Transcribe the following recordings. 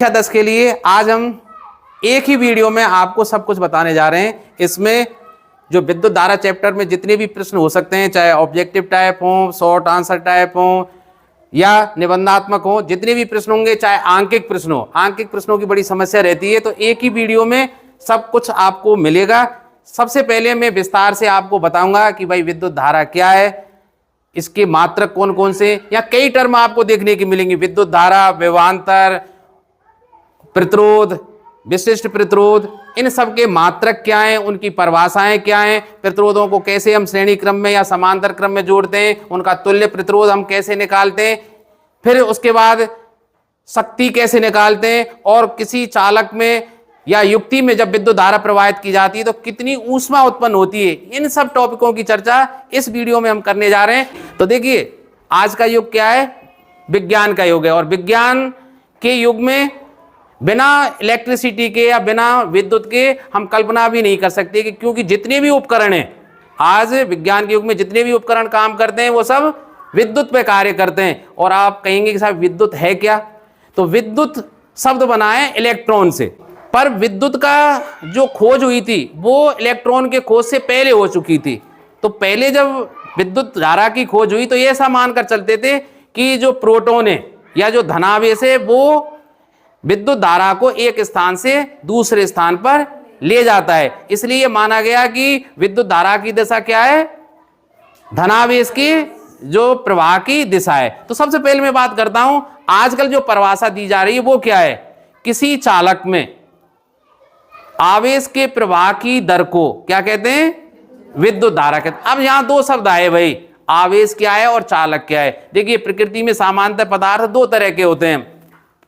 कक्षा 10 के लिए आज हम एक ही वीडियो में आपको सब कुछ बताने जा रहे हैं। इसमें जो विद्युत धारा चैप्टर में जितने भी प्रश्न हो सकते हैं, चाहे ऑब्जेक्टिव टाइप हो, शॉर्ट आंसर टाइप हो या निबंधात्मक हो, जितने भी प्रश्न होंगे, चाहे आंकिक प्रश्न हो, आंकिक प्रश्नों की बड़ी समस्या रहती है, तो एक ही वीडियो में सब कुछ आपको मिलेगा। सबसे पहले मैं विस्तार से आपको बताऊंगा कि भाई विद्युत धारा क्या है, इसके मात्रक कौन कौन से, या कई टर्म आपको देखने की मिलेंगी। विद्युत धारा, विभवांतर, प्रतिरोध, विशिष्ट प्रतिरोध, इन सब के मात्रक क्या हैं, उनकी परिभाषाएं क्या हैं, प्रतिरोधों को कैसे हम श्रेणी क्रम में या समांतर क्रम में जोड़ते हैं, उनका तुल्य प्रतिरोध हम कैसे निकालते हैं, फिर उसके बाद शक्ति कैसे निकालते हैं, और किसी चालक में या युक्ति में जब विद्युत धारा प्रवाहित की जाती है तो कितनी ऊष्मा उत्पन्न होती है। इन सब टॉपिकों की चर्चा इस वीडियो में हम करने जा रहे हैं। तो देखिए, आज का युग क्या है, विज्ञान का युग है, और विज्ञान के युग में बिना इलेक्ट्रिसिटी के या बिना विद्युत के हम कल्पना भी नहीं कर सकते, कि क्योंकि जितने भी उपकरण हैं आज विज्ञान के युग में, जितने भी उपकरण काम करते हैं वो सब विद्युत पे कार्य करते हैं। और आप कहेंगे कि साहब विद्युत है क्या, तो विद्युत शब्द बना है इलेक्ट्रॉन से, पर विद्युत का जो खोज हुई थी वो इलेक्ट्रॉन के खोज से पहले हो चुकी थी। तो पहले जब विद्युत धारा की खोज हुई तो ये ऐसा मानकर चलते थे कि जो प्रोटॉन है या जो धनावेश है वो विद्युत धारा को एक स्थान से दूसरे स्थान पर ले जाता है। इसलिए ये माना गया कि विद्युत धारा की दिशा क्या है, धनावेश की जो प्रवाह की दिशा है। तो सबसे पहले मैं बात करता हूं, आजकल जो परिभाषा दी जा रही है वो क्या है, किसी चालक में आवेश के प्रवाह की दर को क्या कहते हैं, विद्युत धारा कहते हैं। अब यहां दो शब्द आए भाई, आवेश क्या है और चालक क्या है। देखिए, प्रकृति में सामान्यतः पदार्थ दो तरह के होते हैं,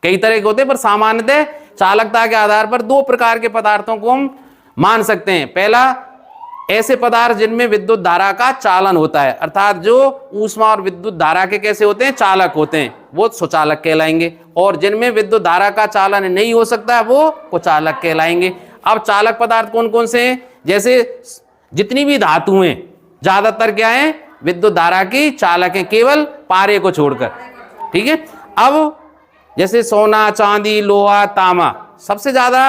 कई तरह के होते हैं, पर सामान्यतः चालकता के आधार पर दो प्रकार के पदार्थों को हम मान सकते हैं। पहला, ऐसे पदार्थ जिनमें विद्युत धारा का चालन होता है, अर्थात जो ऊष्मा और विद्युत धारा के कैसे होते हैं, चालक होते हैं, वो सुचालक कहलाएंगे। और जिनमें विद्युत धारा का चालन नहीं हो सकता वो कुचालक कहलाएंगे। अब चालक पदार्थ कौन कौन से हैं, जैसे जितनी भी धातु हैं ज्यादातर क्या है, विद्युत धारा की चालक हैं, केवल पारे को छोड़कर। ठीक है, अब जैसे सोना, चांदी, लोहा, तांबा, सबसे ज्यादा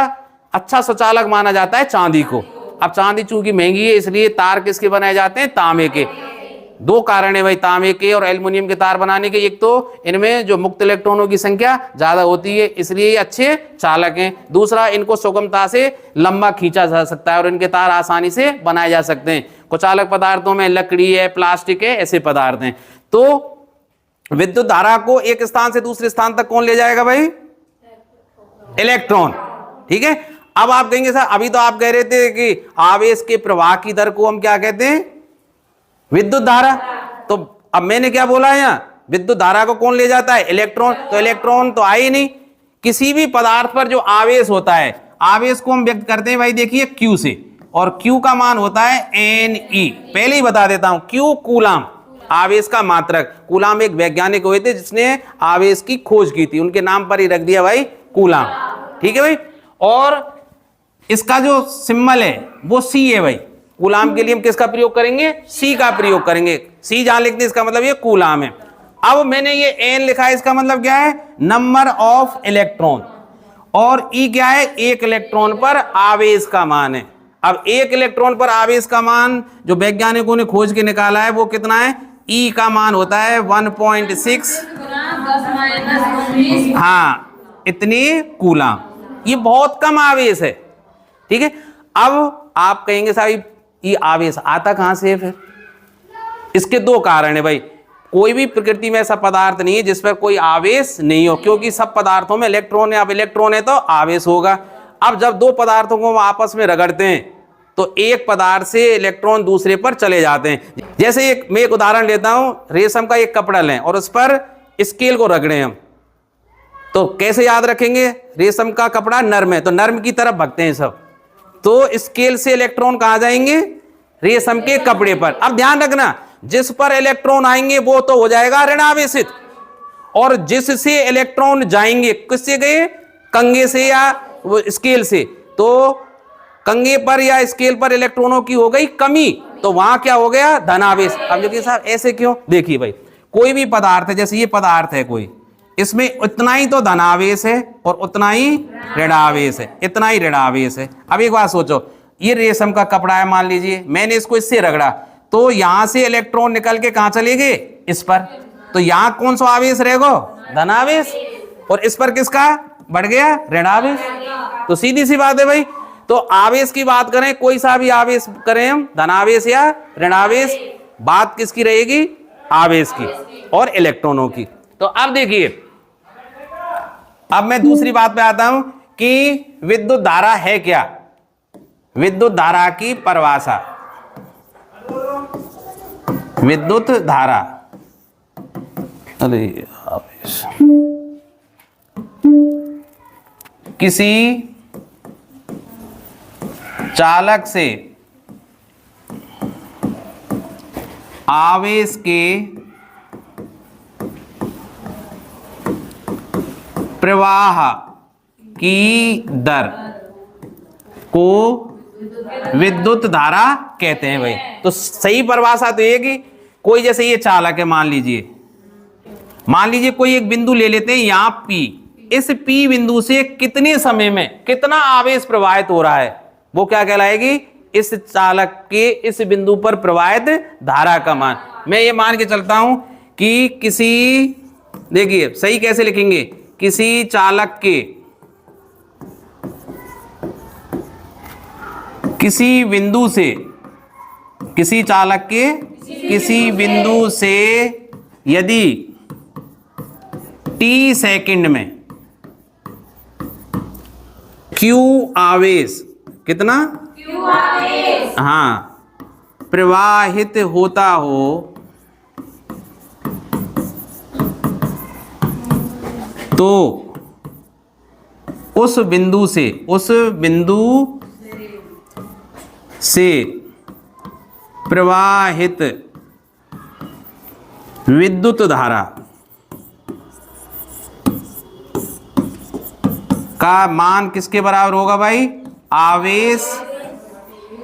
अच्छा सुचालक माना जाता है चांदी को। अब चांदी चूंकि महंगी है इसलिए तार किसके बनाए जाते हैं, तांबे के। दो कारण है भाई तांबे के और एल्युमिनियम के तार बनाने के, एक तो इनमें जो मुक्त इलेक्ट्रॉनों की संख्या ज्यादा होती है इसलिए ये अच्छे चालक हैं, दूसरा इनको सुगमता से लंबा खींचा जा सकता है और इनके तार आसानी से बनाए जा सकते हैं। कुचालक पदार्थों में लकड़ी है, प्लास्टिक है, ऐसे पदार्थ हैं। तो विद्युत धारा को एक स्थान से दूसरे स्थान तक कौन ले जाएगा भाई, इलेक्ट्रॉन। ठीक है, अब आप कहेंगे सर अभी तो आप कह रहे थे कि आवेश के प्रवाह की दर को हम क्या कहते हैं, विद्युत धारा। तो अब मैंने क्या बोला है, यहां विद्युत धारा को कौन ले जाता है, इलेक्ट्रॉन। तो इलेक्ट्रॉन तो आए नहीं। किसी भी पदार्थ पर जो आवेश होता है, आवेश को हम व्यक्त करते हैं भाई देखिए Q से, और Q का मान होता है Ne। पहले ही बता देता हूं, Q कूलाम, आवेश का मात्रक। कूलाम एक वैज्ञानिक हुए थे जिसने आवेश की खोज की थी, उनके नाम पर ही रख दिया भाई कूलाम। ठीक है भाई, और इसका जो सिंबल है वो C है भाई। कूलाम के लिए हम किसका प्रयोग करेंगे, C का प्रयोग करेंगे। C जहां लिखते हैं इसका मतलब ये कूलाम है। अब मैंने ये N लिखा है, इसका मतलब क्या है, नंबर ऑफ इलेक्ट्रॉन, और E क्या है, एक इलेक्ट्रॉन पर आवेश का मान है। अब एक इलेक्ट्रॉन पर आवेश का मान जो वैज्ञानिकों ने खोज के निकाला है वो कितना है, E का मान होता है 1.6, हाँ इतनी कूलाम। ये बहुत कम आवेश है। ठीक है, अब आप कहेंगे साहब ये आवेश आता कहां से है, फिर इसके दो कारण है भाई। कोई भी प्रकृति में ऐसा पदार्थ नहीं है जिस पर कोई आवेश नहीं हो, क्योंकि सब पदार्थों में इलेक्ट्रॉन है। अब इलेक्ट्रॉन है तो आवेश होगा। अब जब दो पदार्थों को आपस में रगड़ते हैं तो एक पदार्थ से इलेक्ट्रॉन दूसरे पर चले जाते हैं। जैसे मैं एक उदाहरण लेता हूं, रेशम का एक कपड़ा लें और उस पर स्केल को रगड़ें हम, तो कैसे याद रखेंगे, रेशम का कपड़ा नर्म है तो नर्म की तरफ भगते हैं सब, तो स्केल से इलेक्ट्रॉन कहां जाएंगे, रेशम के कपड़े पर। अब ध्यान रखना, जिस पर इलेक्ट्रॉन आएंगे वो तो हो जाएगा ऋणावेशित, और जिससे इलेक्ट्रॉन जाएंगे, किससे गए, कंगे से या वो स्केल से, तो कंगे पर या स्केल पर इलेक्ट्रॉनों की हो गई कमी, तो वहां क्या हो गया, धनावेश। अब देखिए साहब ऐसे क्यों, देखिए भाई कोई भी पदार्थ है, जैसे ये पदार्थ है कोई, इसमें उतना ही तो धनावेश है और उतना ही ऋणावेश है, इतना ही ऋणावेश है। अब एक बात सोचो, ये रेशम का कपड़ा है, मान लीजिए मैंने इसको इससे रगड़ा तो यहां से इलेक्ट्रॉन निकल के कहां चले गए, इस पर, तो यहां कौन सा आवेश रहेगा, धनावेश, और इस पर किसका बढ़ गया, ऋणावेश। तो सीधी सी बात है भाई। तो आवेश की बात करें, कोई सा भी आवेश करें हम, धनावेश या ऋणावेश, बात किसकी रहेगी, आवेश की और इलेक्ट्रॉनों की। तो अब देखिए, अब मैं दूसरी बात पे आता हूं कि विद्युत धारा है क्या, विद्युत धारा की परिभाषा। विद्युत धारा, अरे आवेश, किसी चालक से आवेश के प्रवाह की दर को विद्युत धारा कहते हैं भाई। तो सही परिभाषा तो ये कि कोई, जैसे ये चालक है, मान लीजिए कोई एक बिंदु ले लेते हैं यहां P, इस P बिंदु से कितने समय में कितना आवेश प्रवाहित हो रहा है, वो क्या कहलाएगी, इस चालक के इस बिंदु पर प्रवाहित धारा का मान। मैं ये मान के चलता हूं कि किसी, देखिए सही कैसे लिखेंगे, किसी चालक के किसी बिंदु से, किसी चालक के किसी बिंदु से यदि t सेकंड में q आवेश, कितना q आवेश, हाँ, प्रवाहित होता हो तो उस बिंदु से प्रवाहित विद्युत धारा का मान किसके बराबर होगा भाई, आवेश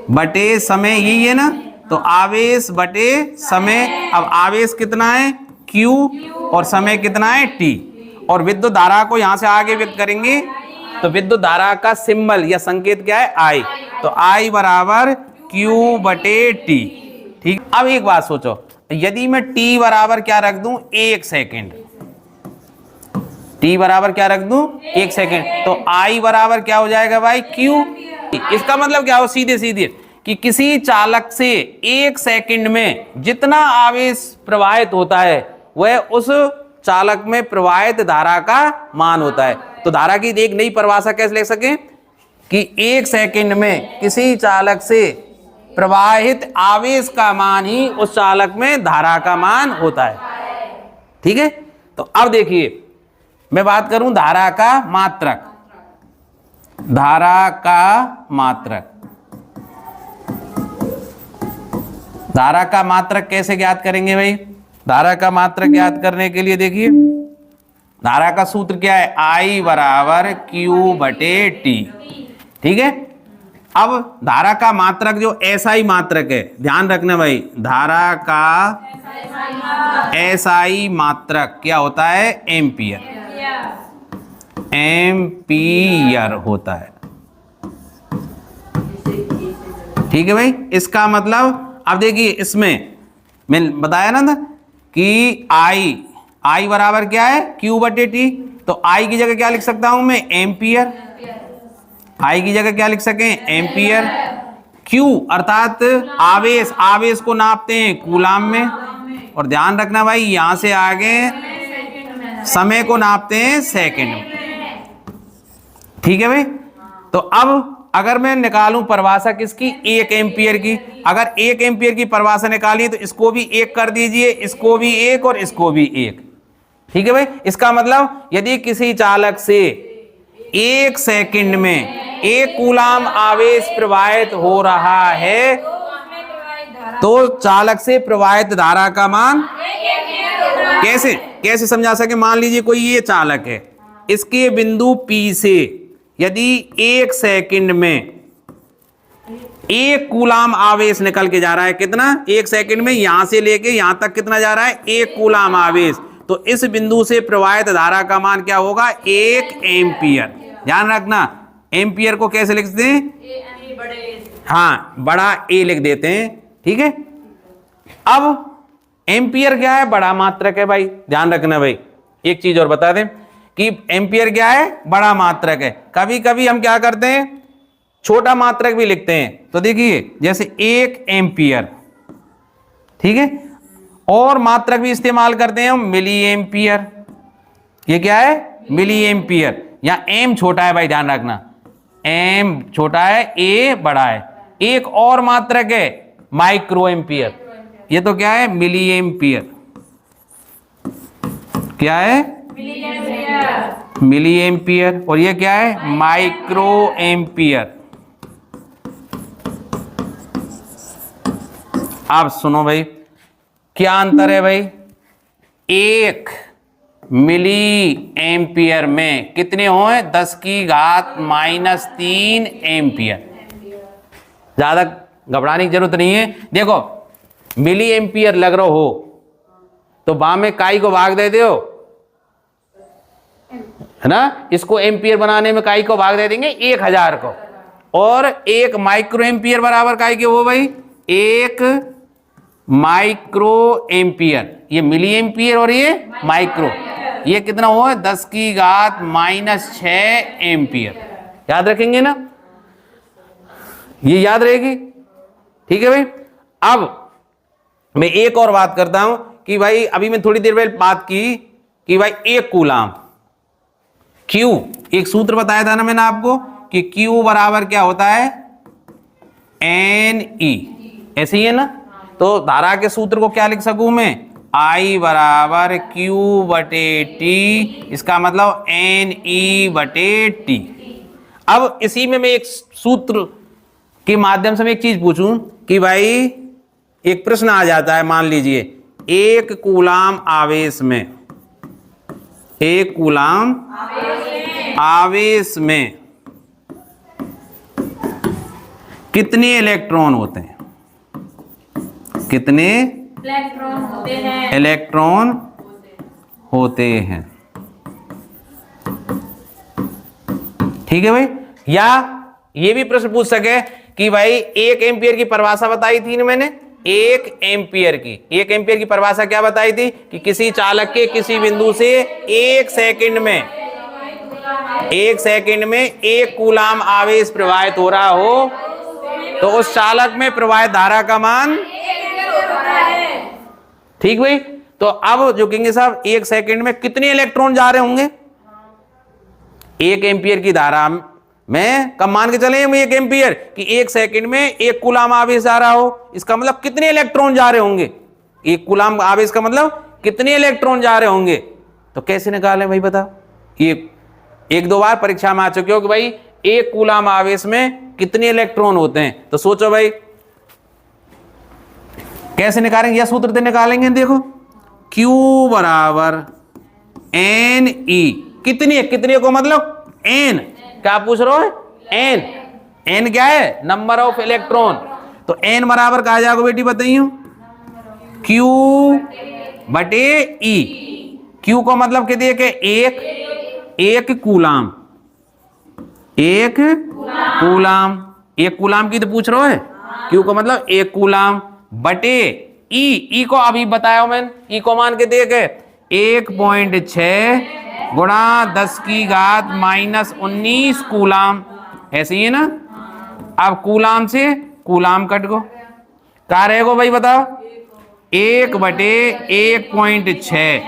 बटे समय, यही है ना। तो आवेश बटे समय, अब आवेश कितना है Q और समय कितना है T, और विद्युत धारा को यहां से आगे व्यक्त करेंगे तो विद्युत धारा का सिंबल या संकेत क्या है, I, तो I बराबर Q बटे T। ठीक, अब एक बात सोचो, यदि मैं T बराबर क्या रख दूं, 1 सेकेंड, T बराबर क्या रख दूं, 1 सेकेंड, तो I बराबर क्या हो जाएगा भाई, Q। इसका मतलब क्या हो, सीधे सीधे कि किसी चालक से 1 सेकेंड में जितना आवेश प्रवाहित होता है वह उस चालक में प्रवाहित धारा का मान होता है। तो धारा की एक नई परिभाषा कैसे लिख सके कि 1 सेकेंड में किसी चालक से प्रवाहित आवेश का मान ही उस चालक में धारा का मान होता है। ठीक है, तो अब देखिए मैं बात करूं धारा का मात्रक, धारा का मात्रक, धारा का मात्रक कैसे ज्ञात करेंगे भाई। धारा का मात्रक ज्ञात करने के लिए देखिए, धारा का सूत्र क्या है, I बराबर Q बटे T। ठीक है, अब धारा का मात्रक जो SI मात्रक है, ध्यान रखना भाई, धारा का SI मात्रक क्या होता है, एम्पियर, एम्पियर होता है। ठीक है भाई, इसका मतलब अब देखिए, इसमें मैं बताया ना था कि I बराबर क्या है, Q बटे T, तो I की जगह क्या लिख सकता हूं मैं, एम्पियर, I की जगह क्या लिख सकें, एम्पियर। Q अर्थात आवेश, आवेश को नापते हैं कूलाम में, और ध्यान रखना भाई यहां से आगे समय को नापते हैं सेकंड में। ठीक है भाई, तो अब अगर मैं निकालूं परिभाषा किसकी, 1 एम्पियर की, अगर 1 एम्पियर की परिभाषा निकाली तो इसको भी 1 कर दीजिए, इसको भी 1 और इसको भी 1। ठीक है भाई, इसका मतलब यदि किसी चालक से 1 सेकंड में 1 कूलाम आवेश प्रवाहित हो रहा है तो चालक से प्रवाहित धारा का मान कैसे समझा सके। मान लीजिए कोई ये चालक है, इसके बिंदु P से यदि 1 सेकंड में 1 कूलाम आवेश निकल के जा रहा है, कितना, 1 सेकंड में यहां से लेके यहां तक कितना जा रहा है, 1 कूलाम आवेश, तो इस बिंदु से प्रवाहित धारा का मान क्या होगा? 1 एम्पियर। ध्यान रखना, एम्पियर को कैसे लिखते हैं? हाँ, बड़ा ए लिख देते हैं, ठीक है। अब एम्पियर क्या है? बड़ा मात्रक है भाई, ध्यान रखना भाई। एक चीज और बता दें कि एम्पियर क्या है? बड़ा मात्रक है। कभी कभी हम क्या करते हैं, छोटा मात्रक भी लिखते हैं। तो देखिए जैसे 1 एम्पियर, ठीक है। और मात्रक भी इस्तेमाल करते हैं हम, मिली एम्पियर। ये क्या है? Milli ampere. या एम छोटा है भाई, ध्यान रखना, एम छोटा है, ए बड़ा है। एक और मात्रक है माइक्रो एम्पियर, ये तो क्या है? Milli ampere. क्या है? Milli ampere. और ये क्या है? Micro ampere. आप सुनो भाई, क्या अंतर है भाई? 1 मिली एम्पियर में कितने हो? 10 की घात -3 एम्पियर। ज्यादा घबराने की जरूरत नहीं है। देखो मिली एम्पियर लग रहा हो तो बाम में काई को भाग दे दो, है ना। इसको एम्पियर बनाने में काई को भाग दे देंगे 1000 को। और 1 माइक्रो एम्पियर बराबर काई के हो भाई? 1 माइक्रो एम्पियर। ये मिली एम्पियर और ये माइक्रो, ये कितना हुआ? 10 की घात -6 एम्पियर। याद रखेंगे ना, ये याद रहेगी, ठीक है भाई। अब मैं एक और बात करता हूं कि भाई अभी मैं थोड़ी देर पहले बात की कि भाई 1 कूलाम, क्यू, एक सूत्र बताया था ना मैंने आपको कि क्यू बराबर क्या होता है? NE। ऐसे ही है ना। तो धारा के सूत्र को क्या लिख सकूं मैं? I बराबर Q बटे T, इसका मतलब NE बटे T। अब इसी में मैं एक सूत्र के माध्यम से मैं एक चीज पूछूं कि भाई एक प्रश्न आ जाता है, मान लीजिए 1 कूलाम आवेश में, 1 कूलाम आवेश में कितने इलेक्ट्रॉन होते हैं? कितने इलेक्ट्रॉन होते हैं? ठीक है भाई। या ये भी प्रश्न पूछ सके कि भाई 1 एम्पियर की परिभाषा बताई थी ना मैंने, 1 एम्पियर की, 1 एम्पियर की परिभाषा क्या बताई थी कि किसी चालक के किसी बिंदु से 1 सेकंड में 1 कूलाम आवेश प्रवाहित हो रहा हो तो उस चालक में प्रवाहित धारा का मान, ठीक भाई। तो अब जो कहेंगे साहब 1 सेकंड में कितने इलेक्ट्रॉन जा रहे होंगे? 1 एम्पियर की धारा में, कब मान के चले 1 एम्पियर कि 1 सेकंड में 1 कूलाम आवेश जा रहा हो, इसका मतलब कितने इलेक्ट्रॉन जा रहे होंगे? 1 कूलाम आवेश का मतलब कितने इलेक्ट्रॉन जा रहे होंगे? तो कैसे निकालें भाई बता? ये 1-2 बार परीक्षा में आ चुके हो कि भाई 1 कूलाम आवेश में कितने इलेक्ट्रॉन होते हैं। तो सोचो भाई कैसे निकालेंगे, या सूत्र से निकालेंगे। देखो Q बराबर NE, कितने को मतलब N, क्या पूछ रहे हो? N क्या है? Number of electron. तो N बराबर कहा जाएगा बेटी बताइए? Q बटे E। Q को मतलब कितने के? 1 कूलाम, 1 कूलाम, 1 कूलाम की तो पूछ रहे हो। Q को मतलब 1 कूलाम बटे E को अभी बताया मैंने, E को मान के देखे 1.6 गुणा 10 की घात -19 कूलाम। ऐसे ही है ना। अब कूलाम से कूलाम कट को क्या रहेगा भाई बताओ? 1 बटे 1.6।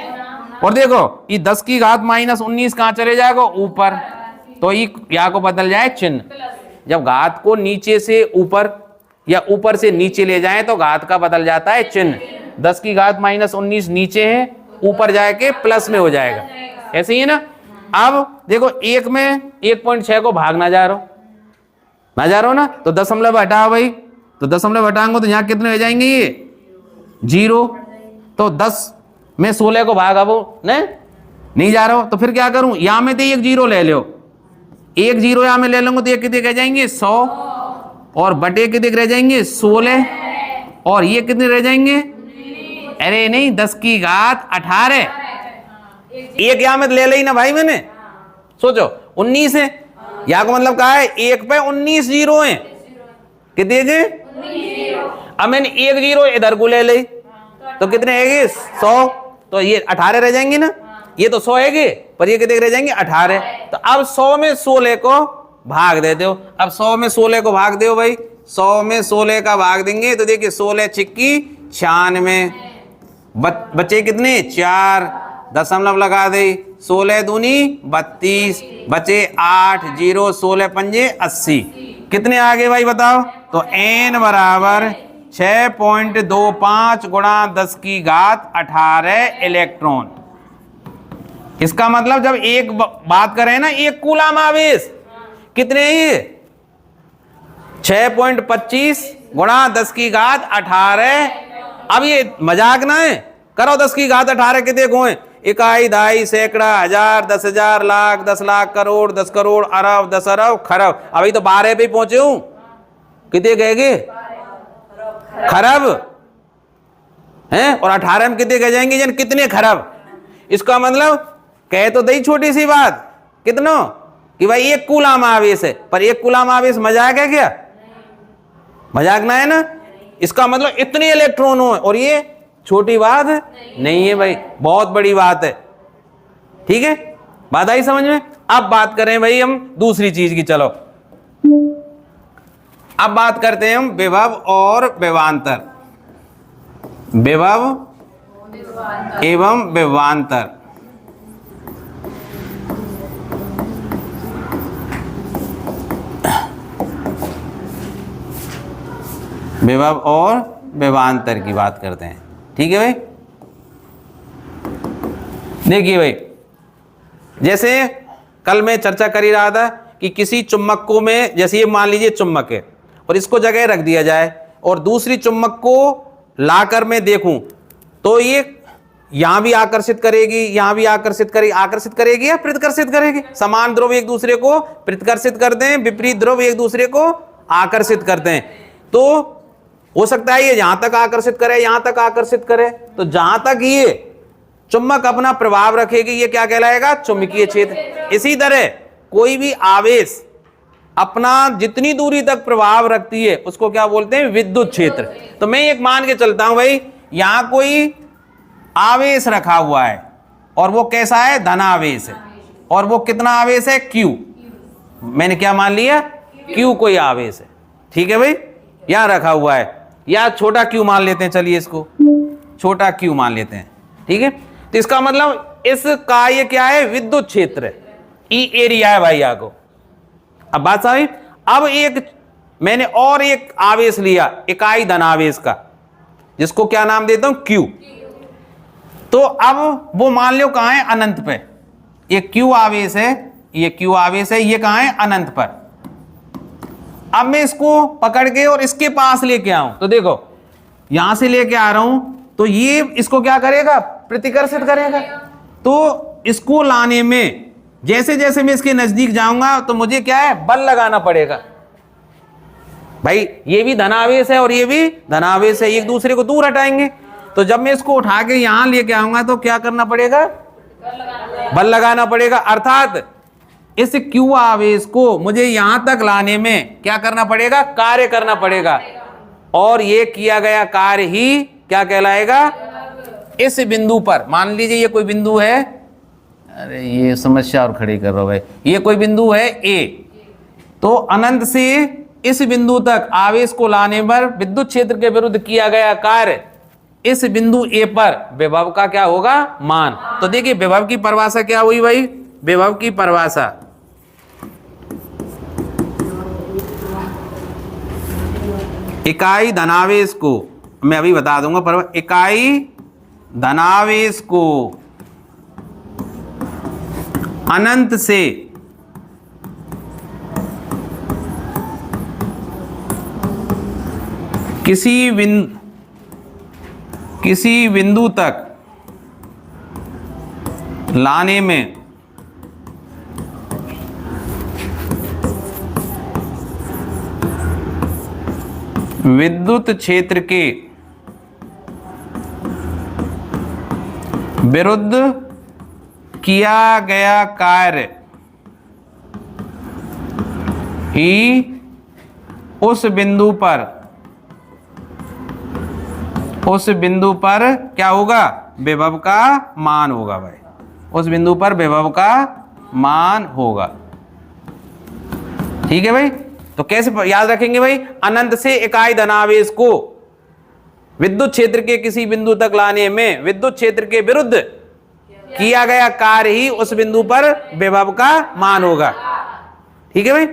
और देखो ये 10 की घात -19 कहां चले जाएगा? ऊपर। तो ये यहाँ को बदल जाए चिन्ह। जब घात को नीचे से ऊपर या ऊपर से नीचे ले जाएं तो घात का बदल जाता है चिन्ह। 10 की घात -19 नीचे है, ऊपर जाके प्लस में हो जाएगा। ऐसे ही है ना। अब देखो 1 में 1.6 को भागना जा रहा हो ना, तो दशमलव हटाओ भाई। तो दशमलव हटाएंगे तो यहाँ कितने हो जाएंगे? ये 0। तो 10 में 16 को भागा वो नहीं जा रहा हो, तो फिर क्या करूं? यहाँ में तो 1 0 ले लो, 1 0 यहाँ में ले लूंगा तो ये कितने रह जाएंगे? 100। और बटे कितने रह जाएंगे? 16। और ये कितने रह जाएंगे? अरे नहीं, 10 की घात 18। एक यहाँ में ले ली ना भाई मैंने, सोचो 19 है, यहाँ का मतलब क्या है, एक पे 19 जीरो है, कितने के, अब मैंने एक जीरो इधर को ले ली तो कितने है 100, तो ये 18 रह जाएंगे ना, ये तो 100 है पर ये कितने रह जाएंगे 18। तो अब 100 में 16 को भाग देते हो, अब 100 में 16 को भाग दो भाई, 100 में 16 का भाग देंगे तो देखिए 16 छिक्की 96, बचे कितने 4, दशमलव लगा दे, 16 दूनी 32, बचे 8, 0, 16 पंजे 80, कितने आगे भाई बताओ, तो n बराबर 6.25 गुणा 10 की घात 18 इलेक्ट्रॉन। इसका मतलब जब एक बात करें ना, एक कूलाम आवेश कितने ही 6.25 गुणा 10 की घात 18। अब ये मजाक ना है, करो 10 की घात 18 कितने को है, इकाई, दहाई, सैकड़ा, हजार, 10,000, लाख, 10 लाख, करोड़, 10 करोड़, अरब, 10 अरब, खरब। अभी तो 12 पे पहुंचे हूं, कितने गएगे खरब हैं, और 18 में कितने कह जाएंगे जन, कितने खरब। इसका मतलब कहे तो दई छोटी सी बात कितनों कि भाई एक कूलाम आवेश है, पर एक कूलाम आवेश मजाक है क्या, मजाक ना है ना। इसका मतलब इतने इलेक्ट्रॉन हो, और ये छोटी बात नहीं है भाई, बहुत बड़ी बात है। ठीक है, बात आई समझ में। अब बात करें भाई हम दूसरी चीज की, चलो अब बात करते हैं हम विभव और विभवांतर, विभव एवं विभवांतर। विभव और विभवांतर की बात करते हैं। ठीक है भाई, देखिए भाई, जैसे कल मैं चर्चा कर ही रहा था कि किसी चुम्बक को में, जैसे ये मान लीजिए चुम्बक है और इसको जगह रख दिया जाए और दूसरी चुम्बक को लाकर मैं देखूं तो ये यहां भी आकर्षित करेगी, यहां भी आकर्षित करेगी, आकर्षित करेगी या प्रतिकर्षित करेगी। समान ध्रुव एक दूसरे को प्रतिकर्षित करते हैं, विपरीत ध्रुव एक दूसरे को आकर्षित करते हैं। तो हो सकता है ये जहां तक आकर्षित करे, यहां तक आकर्षित करे, तो जहां तक ये चुम्बक अपना प्रभाव रखेगी ये क्या कहलाएगा, चुंबकीय क्षेत्र। इसी तरह कोई भी आवेश अपना जितनी दूरी तक प्रभाव रखती है उसको क्या बोलते हैं, विद्युत क्षेत्र। तो मैं एक मान के चलता हूं भाई, यहां कोई आवेश रखा हुआ है और वो कैसा है, धनावेश है, और वो कितना आवेश है, Q। मैंने क्या मान लिया, Q कोई आवेश है। ठीक है भाई, यहां रखा हुआ है, या छोटा Q मान लेते हैं, चलिए इसको छोटा Q मान लेते हैं। ठीक है, तो इसका मतलब इसका ये क्या है, विद्युत क्षेत्र है, ई एरिया है भाई यहाँ को। अब बात सारी, अब एक मैंने और एक आवेश लिया, इकाई धनावेश का, जिसको क्या नाम देता हूं, Q। तो अब वो मान लो कहां है, अनंत पे। ये Q आवेश है, ये Q आवेश है, ये कहां है, अनंत पर। अब मैं इसको पकड़ के और इसके पास लेके आऊं तो देखो, यहां से लेके आ रहा हूं तो ये इसको क्या करेगा, प्रतिकर्षित करेगा। तो इसको लाने में जैसे जैसे मैं इसके नजदीक जाऊंगा तो मुझे क्या है, बल लगाना पड़ेगा। भाई ये भी धनावेश है और ये भी धनावेश है, एक दूसरे को दूर हटाएंगे। तो जब मैं इसको उठा के यहां लेके आऊंगा तो क्या करना पड़ेगा, बल लगाना पड़ेगा। अर्थात इस Q आवेश को मुझे यहां तक लाने में क्या करना पड़ेगा, कार्य करना पड़ेगा। और ये किया गया कार्य ही क्या कहलाएगा, इस बिंदु पर मान लीजिए ये कोई बिंदु है, अरे ये समस्या और खड़ी कर रहा हूं भाई, ये कोई बिंदु है A, तो अनंत से इस बिंदु तक आवेश को लाने पर विद्युत क्षेत्र के विरुद्ध किया गया कार्य इस बिंदु A पर विभव का क्या होगा, मान। तो देखिए विभव की परिभाषा क्या हुई भाई, विभव की परिभाषा इकाई धनावेश को, मैं अभी बता दूंगा, पर इकाई धनावेश को अनंत से किसी बिंदु तक लाने में विद्युत क्षेत्र के विरुद्ध किया गया कार्य ही उस बिंदु पर क्या होगा, विभव का मान होगा भाई, उस बिंदु पर विभव का मान होगा। ठीक है भाई। तो कैसे याद रखेंगे भाई, अनंत से इकाई धनावेश को विद्युत क्षेत्र के किसी बिंदु तक लाने में विद्युत क्षेत्र के विरुद्ध किया गया कार्य ही उस बिंदु पर विभव का मान होगा। ठीक है भाई।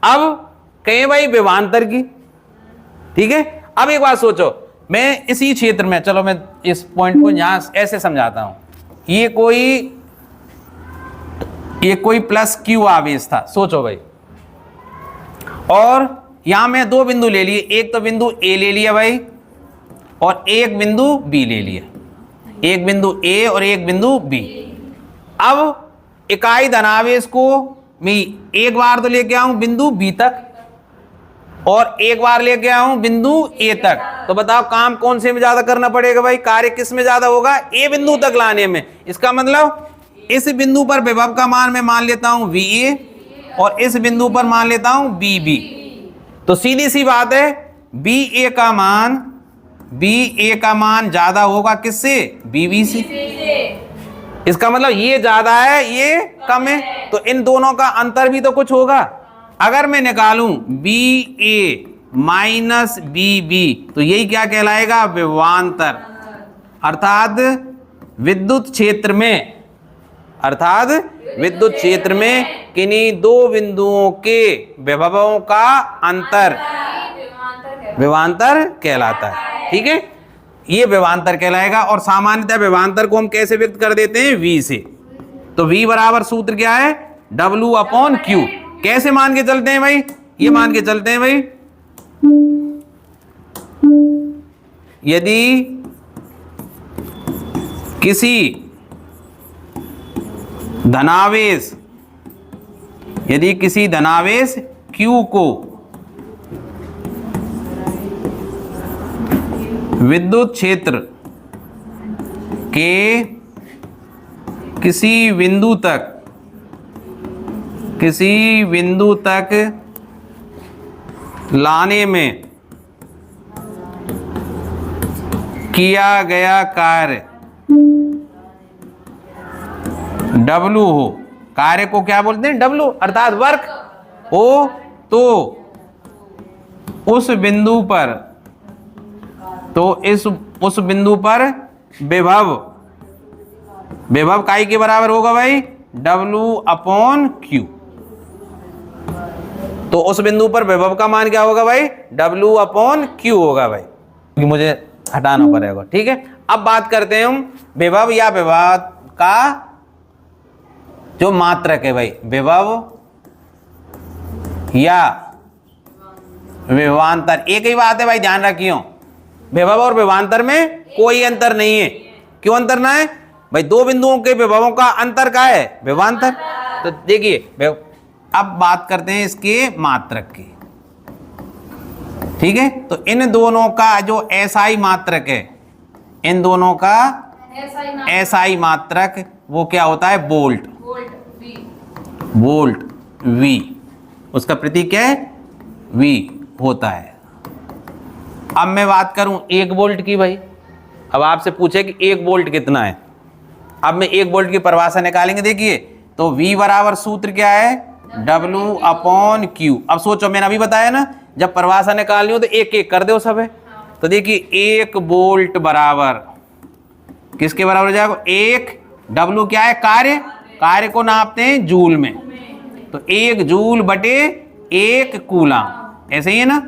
अब कहें भाई विभवांतर की। ठीक है। अब एक बात सोचो, मैं इसी क्षेत्र में, चलो मैं इस पॉइंट को यहां ऐसे समझाता हूं, ये कोई प्लस क्यू आवेश था, सोचो भाई, और यहां मैं दो बिंदु ले लिए, एक तो बिंदु ए ले लिया भाई और एक बिंदु बी ले लिया, एक बिंदु ए और एक बिंदु बी। अब इकाई धनावेश को मैं एक बार तो लेके आऊं बिंदु बी तक और एक बार लेके आऊं बिंदु ए तक, तो बताओ काम कौन से में ज्यादा करना पड़ेगा भाई, कार्य किस में ज्यादा होगा, ए बिंदु तक लाने में। इसका मतलब इस बिंदु पर विभव का मान मैं मान लेता हूं VA और इस बिंदु पर मान लेता हूं BB। तो सीधी सी बात है, BA का मान ज्यादा होगा किससे, BB से। इसका मतलब ये ज्यादा है ये कम है, तो इन दोनों का अंतर भी तो कुछ होगा। अगर मैं निकालूं BA माइनस BB तो यही क्या कहलाएगा, विभवांतर। अर्थात विद्युत क्षेत्र में किन्हीं दो बिंदुओं के विभवों का अंतर विभवांतर कहलाता है। ठीक है, ये विभवांतर कहलाएगा। और सामान्यतः विभवांतर को हम कैसे व्यक्त कर देते हैं, V से। तो V बराबर सूत्र क्या है, W/Q। कैसे मान के चलते हैं भाई, ये मान के चलते हैं भाई, यदि किसी धनावेश Q को विद्युत क्षेत्र के किसी बिंदु तक लाने में किया गया कार्य W हो, कार्य को क्या बोलते हैं, W अर्थात वर्क हो, तो उस बिंदु पर विभव काई के बराबर होगा भाई, W/Q। तो उस बिंदु पर विभव का मान क्या होगा भाई, W/Q होगा भाई, क्योंकि मुझे हटाना पड़ेगा। ठीक है। अब बात करते हैं हम विभव या विभव का जो मात्रक है भाई, विभव या विभवांतर एक ही बात है भाई, ध्यान रखियो। विभव और विभवांतर में कोई अंतर नहीं है। क्यों अंतर ना है भाई, दो बिंदुओं के विभवों का अंतर क्या है, विभवांतर। तो देखिए अब बात करते हैं इसके मात्रक की। ठीक है। तो इन दोनों का जो SI मात्रक है, इन दोनों का SI मात्रक वो क्या होता है, वोल्ट V। उसका प्रतीक क्या है, V होता है। अब मैं बात करूं 1 वोल्ट की भाई, अब आपसे पूछे कि 1 वोल्ट कितना है। अब मैं 1 वोल्ट की परिभाषा निकालेंगे। देखिए तो V बराबर सूत्र क्या है, W/Q। अब सोचो, मैंने अभी बताया ना, जब परिभाषा निकालनी हो तो एक एक कर दो सब है। तो देखिए 1 वोल्ट बराबर किसके बराबर हो जाएगा, 1 W क्या है, कार्य को नापते हैं जूल में, तो 1 जूल बटे 1 कूलाम, ऐसे ही है ना।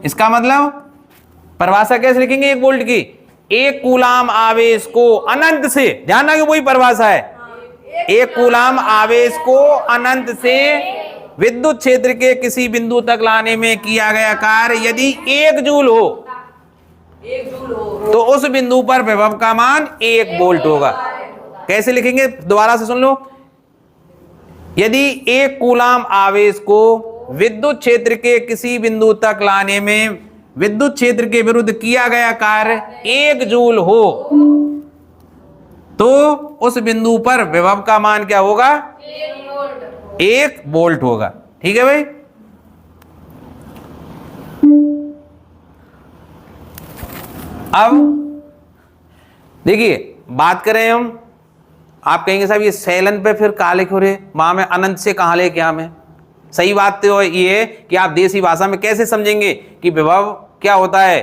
इसका मतलब परिभाषा कैसे लिखेंगे 1 वोल्ट की, 1 कूलाम आवेश को अनंत से, ध्यान रखिए वही परिभाषा है, 1 कूलाम आवेश को अनंत से विद्युत क्षेत्र के किसी बिंदु तक लाने में किया गया कार्य यदि 1 जूल हो तो उस बिंदु पर विभव का मान 1 वोल्ट होगा। कैसे लिखेंगे, दोबारा से सुन लो। यदि 1 कूलाम आवेश को विद्युत क्षेत्र के किसी बिंदु तक लाने में विद्युत क्षेत्र के विरुद्ध किया गया कार्य 1 जूल हो तो उस बिंदु पर विभव का मान क्या होगा? 1 वोल्ट होगा। ठीक है भाई। अब देखिए बात करें हम, आप कहेंगे साहब ये सेलन पे फिर कहा लिखे हो रहे, वहां में अनंत से कहां ले क्या में? सही बात तो ये है कि आप देसी भाषा में कैसे समझेंगे कि विभव क्या होता है?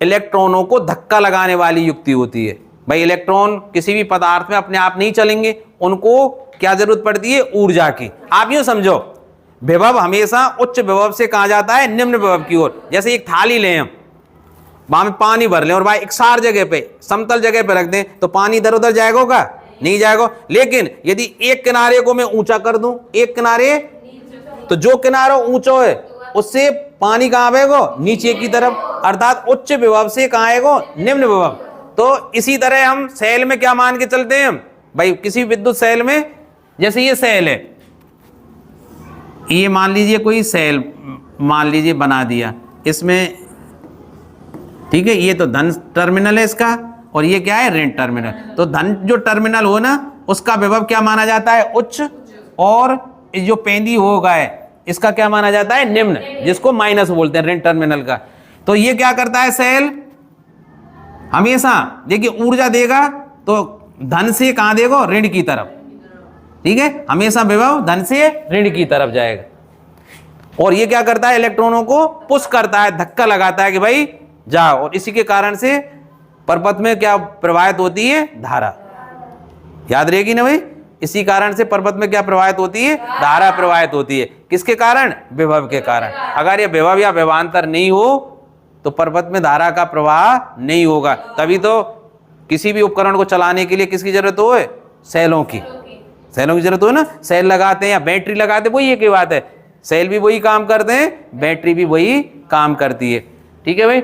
इलेक्ट्रॉनों को धक्का लगाने वाली युक्ति होती है। भाई इलेक्ट्रॉन किसी भी पदार्थ में अपने आप नहीं चलेंगे, उनको क्या जरूरत पड़ती है? ऊर्जा की। आप यूं समझो विभव हमेशा उच्च विभव से कहा जाता है निम्न विभव की ओर। जैसे एक थाली लें हम, वहां में पानी भर लें और भाई एकसार जगह पे समतल जगह पे रख दें तो पानी इधर उधर जाएगा का? नहीं जाएगा। लेकिन यदि एक किनारे को मैं ऊंचा कर दूं, एक किनारे, तो जो किनारा ऊंचा है उससे पानी कहां आएगा? नीचे की तरफ, अर्थात उच्च विभव से कहां आएगा? निम्न विभव। तो इसी तरह हम सेल में क्या मान के चलते हैं हम भाई, किसी विद्युत सेल में, जैसे ये सेल है, ये मान लीजिए कोई सेल मान लीजिए बना दिया इसमें, ठीक है, ये तो धन टर्मिनल है इसका और ये क्या है? ऋण टर्मिनल। तो धन जो टर्मिनल हो ना उसका विभव क्या माना जाता है? उच्च, और जो पेंदी होगा है इसका क्या माना जाता है? निम्न, जिसको माइनस बोलते हैं ऋण टर्मिनल का। तो ये क्या करता है सेल? हमेशा देखिए ऊर्जा देगा तो धन से कहां देगा? ऋण की तरफ। ठीक है, हमेशा विभव धन से ऋण की तरफ जाएगा। और ये क्या करता है? इलेक्ट्रॉनों को पुश करता है, धक्का लगाता है कि भाई जाओ, और इसी के कारण से परपथ में क्या प्रवाहित होती है? धारा। याद रहेगी ना भाई? इसी कारण से परपथ में क्या प्रवाहित होती है? धारा प्रवाहित होती है। किसके कारण? विभव के कारण। अगर ये विभव या विभवांतर नहीं हो तो परपथ में धारा का प्रवाह नहीं होगा। तभी तो किसी भी उपकरण को चलाने के लिए किसकी जरूरत हो? सेलों की। सेलों की जरूरत हो ना, सेल लगाते हैं या बैटरी लगाते हैं, वही एक ही बात है। सेल भी वही काम करते हैं, बैटरी भी वही काम करती है। ठीक है भाई।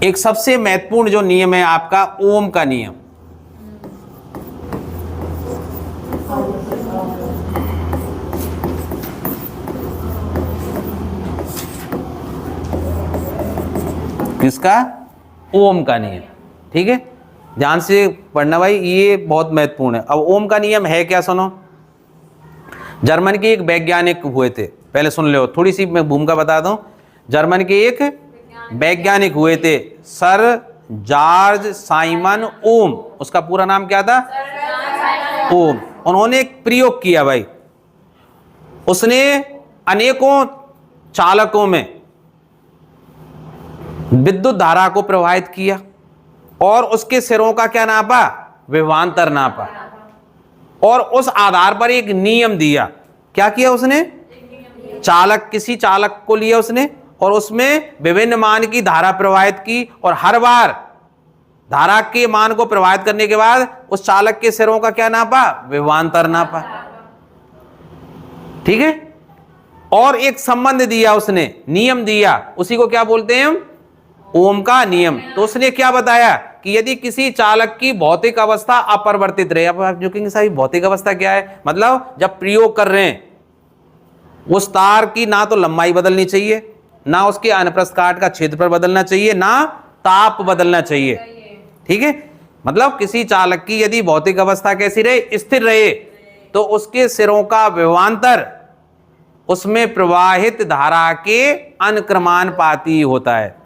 एक सबसे महत्वपूर्ण जो नियम है आपका ओम का नियम। किसका? ओम का नियम। ठीक है, ध्यान से पढ़ना भाई, ये बहुत महत्वपूर्ण है। अब ओम का नियम है क्या? सुनो, जर्मन के एक वैज्ञानिक हुए थे, पहले सुन लो, थोड़ी सी मैं भूमिका बता दूं। जर्मन के एक वैज्ञानिक हुए थे, सर जॉर्ज साइमन ओम। उसका पूरा नाम क्या था? ओम। उन्होंने एक प्रयोग किया भाई, उसने अनेकों चालकों में विद्युत धारा को प्रवाहित किया और उसके सिरों का क्या नापा? विभवांतर नापा। और उस आधार पर एक नियम दिया। क्या किया उसने? चालक, किसी चालक को लिया उसने और उसमें विभिन्न मान की धारा प्रवाहित की, और हर बार धारा के मान को प्रवाहित करने के बाद उस चालक के सिरों का क्या नापा? विभवांतर नापा। ठीक है, और एक संबंध दिया उसने, नियम दिया, उसी को क्या बोलते हैं हम? ओम का नियम। तो उसने क्या बताया कि यदि किसी चालक की भौतिक अवस्था अपरिवर्तित रहे। अब आप जो कहेंगे साहब भौतिक अवस्था क्या है? मतलब जब प्रयोग कर रहे हैं उस तार की ना तो लंबाई बदलनी चाहिए, ना उसके अनुप्रस्थ काट का क्षेत्रफल बदलना चाहिए, ना ताप बदलना चाहिए। ठीक है, मतलब किसी चालक की यदि भौतिक अवस्था कैसी रहे? स्थिर रहे, तो उसके सिरों का विभवांतर उसमें प्रवाहित धारा के अनुक्रमानुपाती होता है।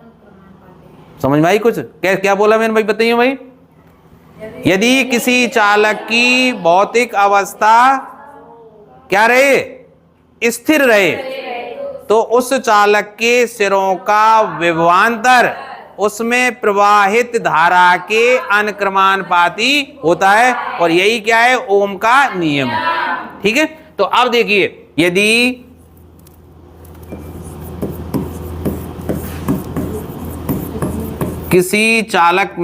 समझ में आई कुछ? क्या बोला मैंने भाई? बताइए भाई। यदि किसी चालक की भौतिक अवस्था क्या रहे? स्थिर रहे, तो उस चालक के सिरों का विभवांतर उसमें प्रवाहित धारा के अनुक्रमानुपाती होता है, और यही क्या है? ओम का नियम है। ठीक है, तो अब देखिए, यदि किसी चालक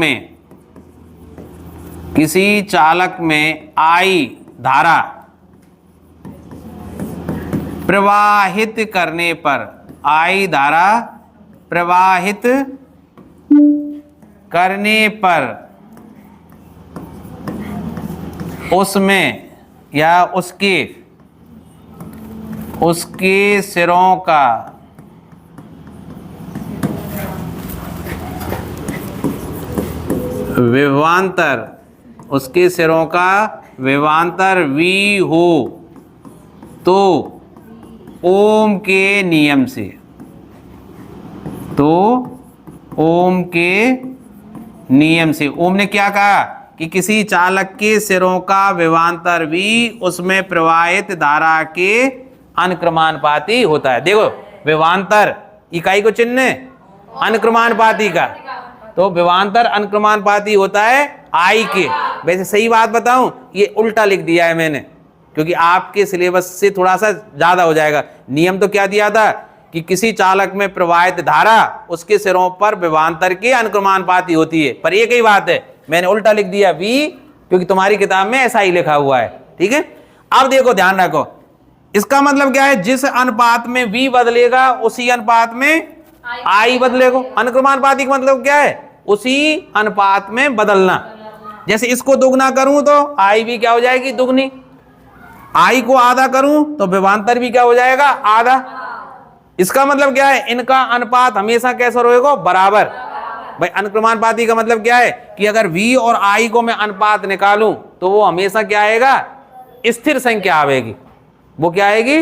में आई धारा प्रवाहित करने पर, आई धारा प्रवाहित करने पर उसमें या उसके सिरों का विभवांतर उसके सिरों का विभवांतर v हो तो ओम के नियम से, तो ओम के नियम से ओम ने क्या कहा कि किसी चालक के सिरों का विभवांतर v उसमें प्रवाहित धारा के अनुक्रमानुपाती होता है। देखो विभवांतर इकाई को चिन्ह अनुक्रमानुपाती का, तो विभवांतर अनुक्रमानुपाती होता है I के। वैसे सही बात बताऊं, ये उल्टा लिख दिया है मैंने क्योंकि आपके सिलेबस से थोड़ा सा ज्यादा हो जाएगा। नियम तो क्या दिया था कि किसी चालक में प्रवाहित धारा उसके सिरों पर विभवांतर के अनुक्रमानुपाती होती है, पर एक ही बात है, मैंने उल्टा लिख दिया v क्योंकि तुम्हारी किताब में ऐसा ही लिखा हुआ है। ठीक है, अब देखो ध्यान रखो, इसका मतलब क्या है, जिस अनुपात में v बदलेगा उसी अनुपात में I बदलेगा। अनुक्रमानुपाती का मतलब क्या है, उसी अनुपात में बदलना। जैसे इसको दुगना करूं तो I भी क्या हो जाएगी, दुगनी। I को आधा करूं तो विभवांतर भी क्या हो जाएगा, आधा। इसका मतलब क्या है, इनका अनुपात हमेशा कैसा रहेगा, बराबर। भाई अनुक्रमानुपाती का मतलब क्या है कि अगर v और I को मैं अनुपात निकालूं तो वो हमेशा क्या आएगा, स्थिर संख्या आएगी। वो क्या आएगी,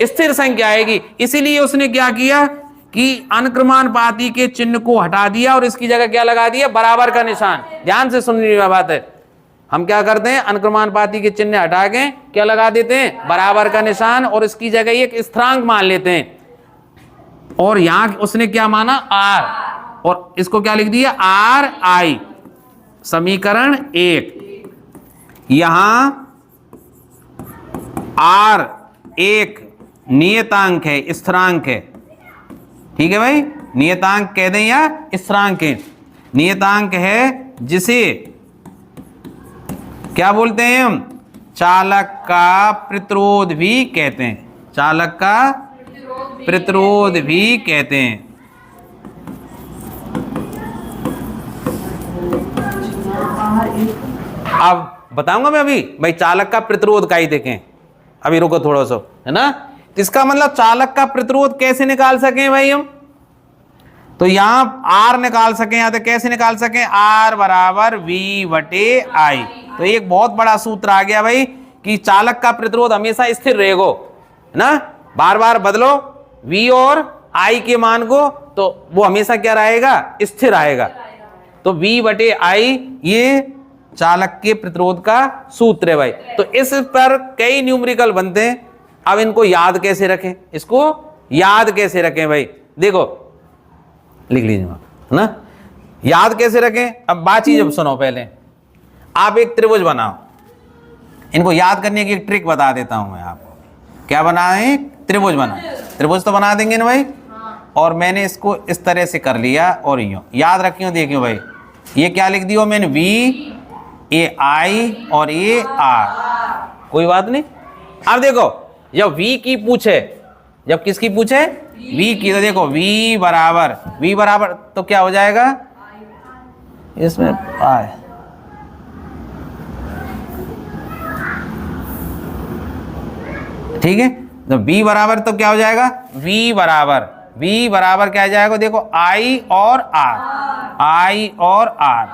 स्थिर संख्या आएगी। इसीलिए उसने क्या किया कि अनुक्रमानुपाती के चिन्ह को हटा दिया और इसकी जगह क्या लगा दिया, बराबर का निशान। ध्यान से सुनने वाली बात है, हम क्या करते हैं, अनुक्रमानुपाती के चिन्ह हटा के क्या लगा देते हैं, बराबर का निशान, और इसकी जगह एक स्थिरांक मान लेते हैं। और यहां उसने क्या माना, R, और इसको क्या लिख दिया, RI। समीकरण 1। यहां R एक नियतांक है, स्थिरांक है। ठीक है भाई, नियतांक कह दें या स्थिरांक है। नियतांक है जिसे क्या बोलते हैं हम, चालक का प्रतिरोध भी कहते हैं। चालक का प्रतिरोध भी कहते हैं। अब बताऊंगा मैं अभी, भाई चालक का प्रतिरोध का ही देखें, अभी रुको थोड़ा सा, है ना। इसका मतलब चालक का प्रतिरोध कैसे निकाल सकें भाई हम, तो यहां R निकाल सकें, या तो कैसे निकाल सकें, R बराबर V बटे I। तो एक बहुत बड़ा सूत्र आ गया भाई कि चालक का प्रतिरोध हमेशा स्थिर रहेगा, है ना। बार बार बदलो V और I के मान को तो वो हमेशा क्या रहेगा, स्थिर आएगा। तो V बटे I ये चालक के प्रतिरोध का सूत्र है भाई। तो इस पर कई न्यूमेरिकल बनते हैं। अब इनको याद कैसे रखें, इसको याद कैसे रखें भाई, देखो लिख लीजिए है ना, याद कैसे रखें। अब बात चीज सुनो, पहले आप एक त्रिभुज बनाओ, इनको याद करने की एक ट्रिक बता देता हूं मैं आपको। क्या बनाए, त्रिभुज बनाए। त्रिभुज तो बना देंगे ना भाई, और मैंने इसको इस तरह से कर लिया और यूं याद रखियो। देखियो भाई, ये क्या लिख दियो मैंने, V, ये I और ये R, कोई बात नहीं। अब देखो जब V की पूछे, जब किसकी पूछे, V की, तो देखो V बराबर तो क्या हो जाएगा, इसमें I, ठीक है। तो V बराबर तो क्या हो जाएगा, V बराबर क्या हो जाएगा, देखो I और R,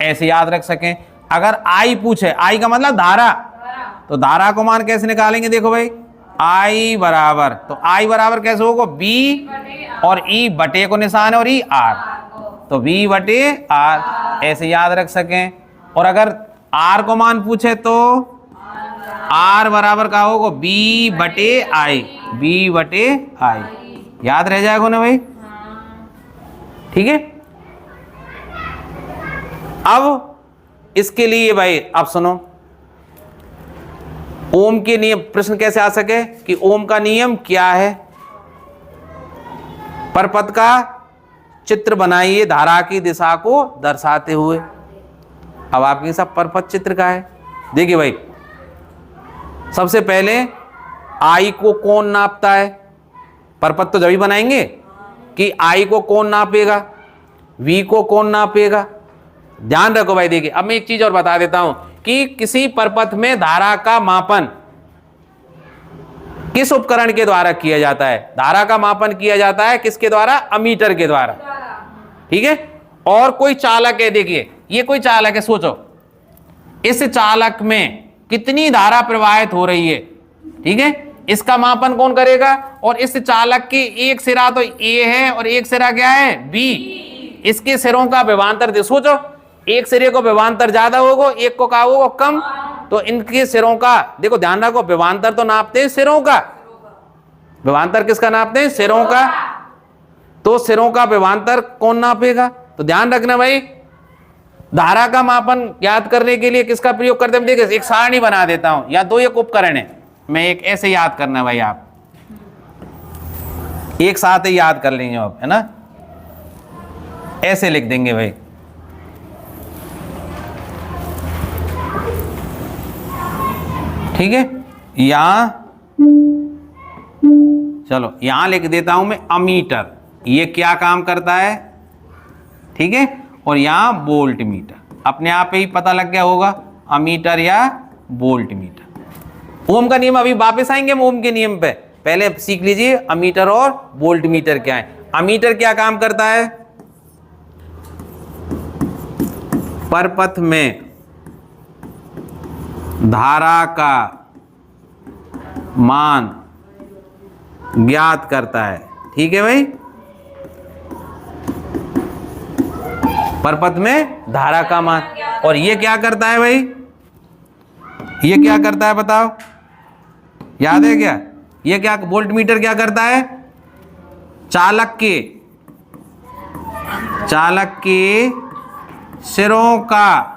ऐसे याद रख सकें। अगर I पूछे, I का मतलब धारा, तो धारा को मान कैसे निकालेंगे, देखो भाई I बराबर, तो I बराबर कैसे होगा, B और E बटे को निशान है और E R, तो V बटे R, ऐसे याद रख सकें। और अगर R को मान पूछे तो R बराबर का होगा B बटे I, याद रह जाएगा ना भाई, ठीक है। अब इसके लिए भाई आप सुनो, ओम के नियम, प्रश्न कैसे आ सके कि ओम का नियम क्या है। परपथ का चित्र बनाइए धारा की दिशा को दर्शाते हुए। अब आपके साथ परपथ चित्र का है, देखिए भाई, सबसे पहले I को कौन नापता है, परपथ तो जब ही बनाएंगे कि I को कौन नापेगा, V को कौन नापेगा। ध्यान रखो भाई, देखिए अब मैं एक चीज और बता देता हूं कि किसी परपथ में धारा का मापन किस उपकरण के द्वारा किया जाता है। धारा का मापन किया जाता है किसके द्वारा, अमीटर के द्वारा, ठीक है। और कोई चालक है, देखिए ये कोई चालक है, सोचो इस चालक में कितनी धारा प्रवाहित हो रही है, ठीक है, इसका मापन कौन करेगा। और इस चालक की एक सिरा तो ए है और एक सिरा क्या है, बी। इसके सिरों का विभवांतर दे, सोचो एक सिरे को विभवांतर ज्यादा होगा, एक को क्या होगा कम, तो इनके सिरों का देखो ध्यान रखो, विभवांतर तो नापते हैं सिरों का, विभवांतर किसका नापते हैं, सिरों का। तो सिरों का विभवांतर कौन नापेगा, तो ध्यान रखना भाई, धारा का मापन ज्ञात करने के लिए किसका प्रयोग करते हैं, देखिए एक सारणी बना देता हूं, या दो एक उपकरण है, मैं एक ऐसे याद करना भाई, आप एक साथ ही याद कर लेंगे आप, है ना, ऐसे लिख देंगे भाई। ठीक है, यहां चलो यहां लिख देता हूं मैं अमीटर, ये क्या काम करता है, ठीक है, और यहां वोल्ट मीटर, अपने आप ही पता लग गया होगा, अमीटर या वोल्ट मीटर। ओम का नियम अभी वापस आएंगे हम ओम के नियम पे, पहले सीख लीजिए अमीटर और वोल्ट मीटर क्या है। अमीटर क्या काम करता है, परपथ में धारा का मान ज्ञात करता है, ठीक है भाई, परपथ में धारा का मान। और ये क्या करता है भाई, ये क्या करता है बताओ, याद है क्या, ये क्या वोल्ट मीटर क्या करता है, चालक के सिरों का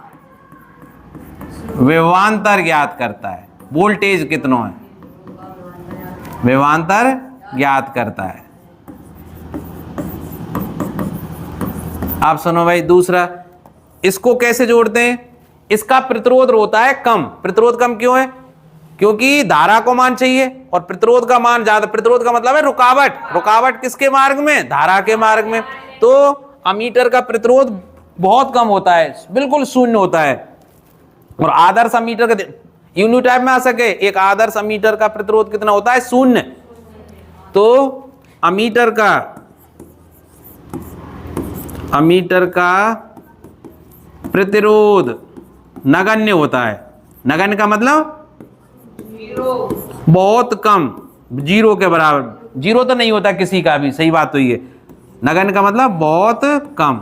विभवांतर ज्ञात करता है, वोल्टेज कितना है, विभवांतर ज्ञात करता है। आप सुनो भाई दूसरा, इसको कैसे जोड़ते हैं, इसका प्रतिरोध होता है कम, प्रतिरोध कम क्यों है, क्योंकि धारा को मान चाहिए और प्रतिरोध का मान ज्यादा, प्रतिरोध का मतलब है रुकावट, रुकावट किसके मार्ग में, धारा के मार्ग में। तो अमीटर का प्रतिरोध बहुत कम होता है, बिल्कुल शून्य होता है। और आदर्श अमीटर का यूनिट टाइप में आ सके, एक आदर्श अमीटर का प्रतिरोध कितना होता है, शून्य। तो अमीटर का प्रतिरोध नगण्य होता है, नगण्य का मतलब बहुत कम, जीरो के बराबर, जीरो तो नहीं होता किसी का भी, सही बात तो ये, नगण्य का मतलब बहुत कम।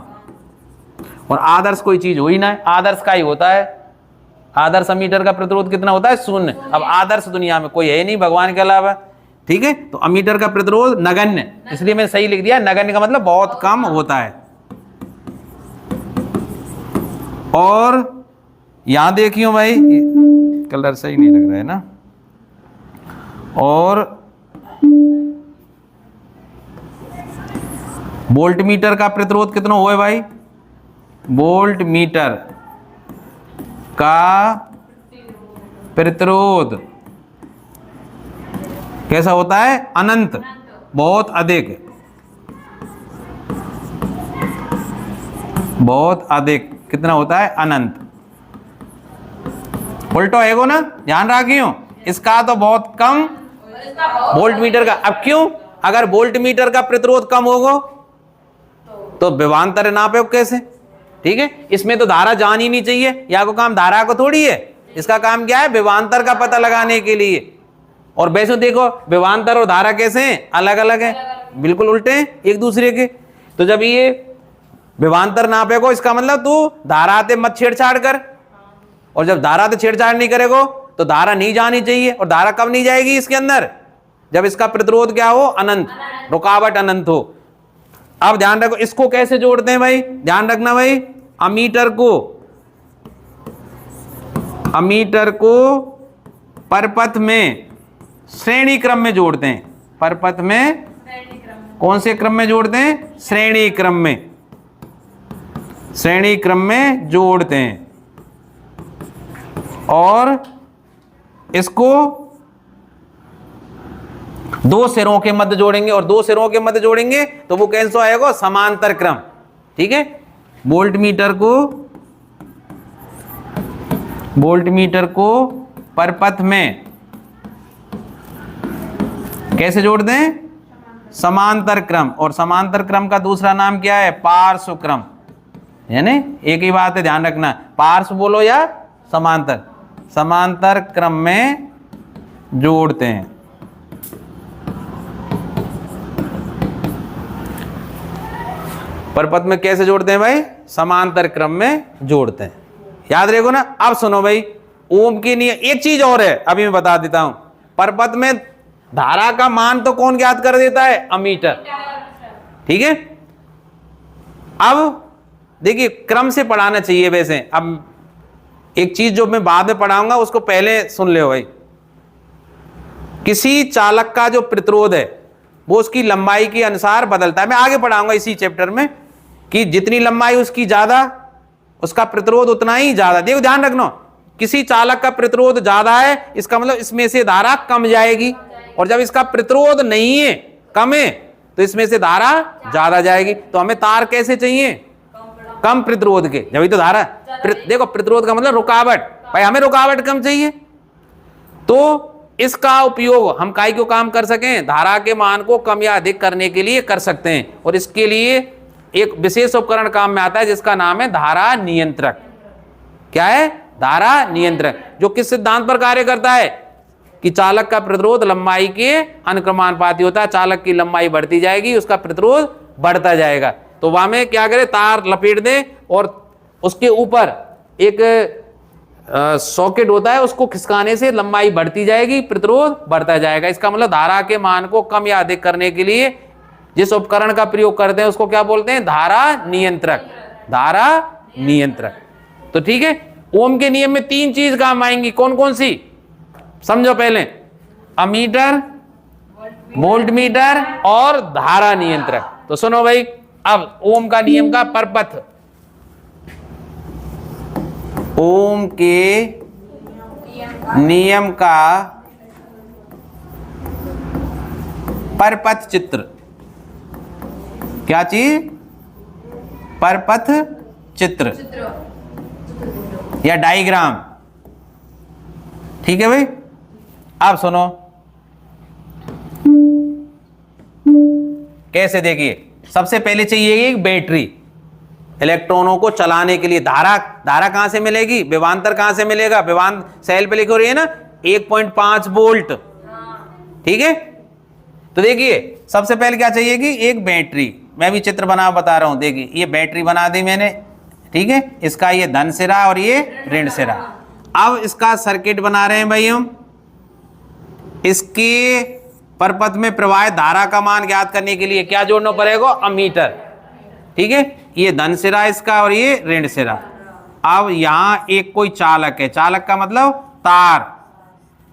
और आदर्श कोई चीज हो ही ना है, आदर्श का ही होता है, आदर्श अमीटर का प्रतिरोध कितना होता है, शून्य। अब आदर्श दुनिया में कोई है नहीं भगवान के अलावा, ठीक है, तो अमीटर का प्रतिरोध नगण्य, इसलिए मैंने सही लिख दिया, नगण्य का मतलब बहुत कम होता है। और यहां देखियो भाई, कलर सही नहीं लग रहा है ना, और वोल्ट मीटर का प्रतिरोध कितना हुआ है भाई, वोल्ट मीटर का प्रतिरोध कैसा होता है, अनंत, बहुत अधिक, बहुत अधिक, कितना होता है, अनंत। उल्टो है ना, ध्यान रखियो, इसका तो बहुत कम, वोल्ट मीटर का। अब क्यों, अगर वोल्ट मीटर का प्रतिरोध कम होगा तो विभवांतर नापे कैसे, ठीक है, इसमें तो धारा जान ही नहीं चाहिए, या को काम धारा को थोड़ी है, इसका काम क्या है, विभवांतर का पता लगाने के लिए। और वैसे देखो विभवांतर और धारा कैसे हैं, अलग अलग है, बिल्कुल उल्टे हैं एक दूसरे के। तो जब ये विभवांतर नापेगो, इसका मतलब तू धारा से मत छेड़छाड़ कर, और जब धारा से छेड़छाड़ नहीं करेगो तो धारा नहीं जानी चाहिए। और धारा कब नहीं जाएगी इसके अंदर, जब इसका प्रतिरोध क्या हो, अनंत, रुकावट अनंत हो। अब ध्यान रखो, इसको कैसे जोड़ते हैं भाई, ध्यान रखना भाई, अमीटर को परपथ में श्रेणी क्रम में जोड़ते हैं, परपथ में कौन से क्रम में जोड़ते हैं, श्रेणी क्रम में, श्रेणी क्रम में जोड़ते हैं। और इसको दो सिरों के मध्य जोड़ेंगे, और दो सिरों के मध्य जोड़ेंगे तो वो कैसे आएगा, समांतर क्रम, ठीक है। वोल्ट मीटर को परपथ में कैसे जोड़ते हैं, समांतर क्रम। और समांतर क्रम का दूसरा नाम क्या है, पार्श्व क्रम, यानी एक ही बात है, ध्यान रखना, पार्श्व बोलो या समांतर, समांतर क्रम में जोड़ते हैं। परपथ में कैसे जोड़ते हैं भाई? समांतर क्रम में जोड़ते हैं, याद रखो ना। अब सुनो भाई, ओम के नियम, एक चीज और है अभी मैं बता देता हूं। परपथ में धारा का मान तो कौन ज्ञात कर देता है? अमीटर, ठीक है। अब देखिए क्रम से पढ़ाना चाहिए वैसे। अब एक चीज जो मैं बाद में पढ़ाऊंगा उसको पहले सुन ले भाई। किसी चालक का जो प्रतिरोध है वो उसकी लंबाई के अनुसार बदलता है। मैं आगे पढ़ाऊंगा इसी चैप्टर में कि जितनी लंबाई उसकी ज्यादा, उसका प्रतिरोध उतना ही ज्यादा। देखो ध्यान रखना, किसी चालक का प्रतिरोध ज्यादा है, इसका मतलब इसमें से धारा कम जाएगी, और जब इसका प्रतिरोध नहीं है, कम है, तो इसमें से धारा ज्यादा जाएगी। तो हमें तार कैसे चाहिए? कम प्रतिरोध के, जब तो धारा। देखो प्रतिरोध का मतलब रुकावट, भाई हमें रुकावट कम चाहिए। तो इसका उपयोग हम काई को काम कर सकें, धारा के मान को कम या अधिक करने के लिए कर सकते हैं। और इसके लिए एक विशेष उपकरण काम में आता है जिसका नाम है धारा नियंत्रक। क्या है? धारा नियंत्रक, जो किस सिद्धांत पर कार्य करता है कि चालक का प्रतिरोध लंबाई के अनुक्रमानुपाती होता है। चालक की लंबाई बढ़ती जाएगी, उसका प्रतिरोध बढ़ता जाएगा। तो वहां में क्या करें, तार लपेट दें और उसके ऊपर एक सॉकेट होता है, उसको खिसकाने से लंबाई बढ़ती जाएगी, प्रतिरोध बढ़ता जाएगा। इसका मतलब धारा के मान को कम या अधिक करने के लिए जिस उपकरण का प्रयोग करते हैं उसको क्या बोलते हैं? धारा नियंत्रक, धारा नियंत्रक। तो ठीक है, ओम के नियम में 3 चीज काम आएंगी। कौन कौन सी? समझो पहले, अमीटर, वोल्टमीटर और धारा नियंत्रक। तो सुनो भाई, अब ओम का नियम का परपथ, ओम के नियम का परपथ चित्र। क्या चीज? परपथ चित्र या डायग्राम, ठीक है भाई। अब सुनो कैसे, देखिए सबसे पहले चाहिए एक बैटरी, इलेक्ट्रॉनों को चलाने के लिए। धारा कहां से मिलेगी? विभवांतर कहां से मिलेगा? विभवांतर सेल पे लिखो रही है ना 1.5 वोल्ट, ठीक है। तो देखिए सबसे पहले क्या चाहिए कि एक बैटरी। मैं भी चित्र बता रहा हूं। देखिए ये बैटरी बना दी मैंने, ठीक है। इसका ये धन सिरा और ये ऋण सिरा। अब इसका सर्किट बना रहे हैं भाई हम। इसके परपथ में प्रवाहित धारा का मान ज्ञात करने के लिए क्या जोड़ना पड़ेगा? अमीटर, ठीक है। ये धन सिरा इसका और ये ऋण सिरा। अब यहां एक कोई चालक है, चालक का मतलब तार,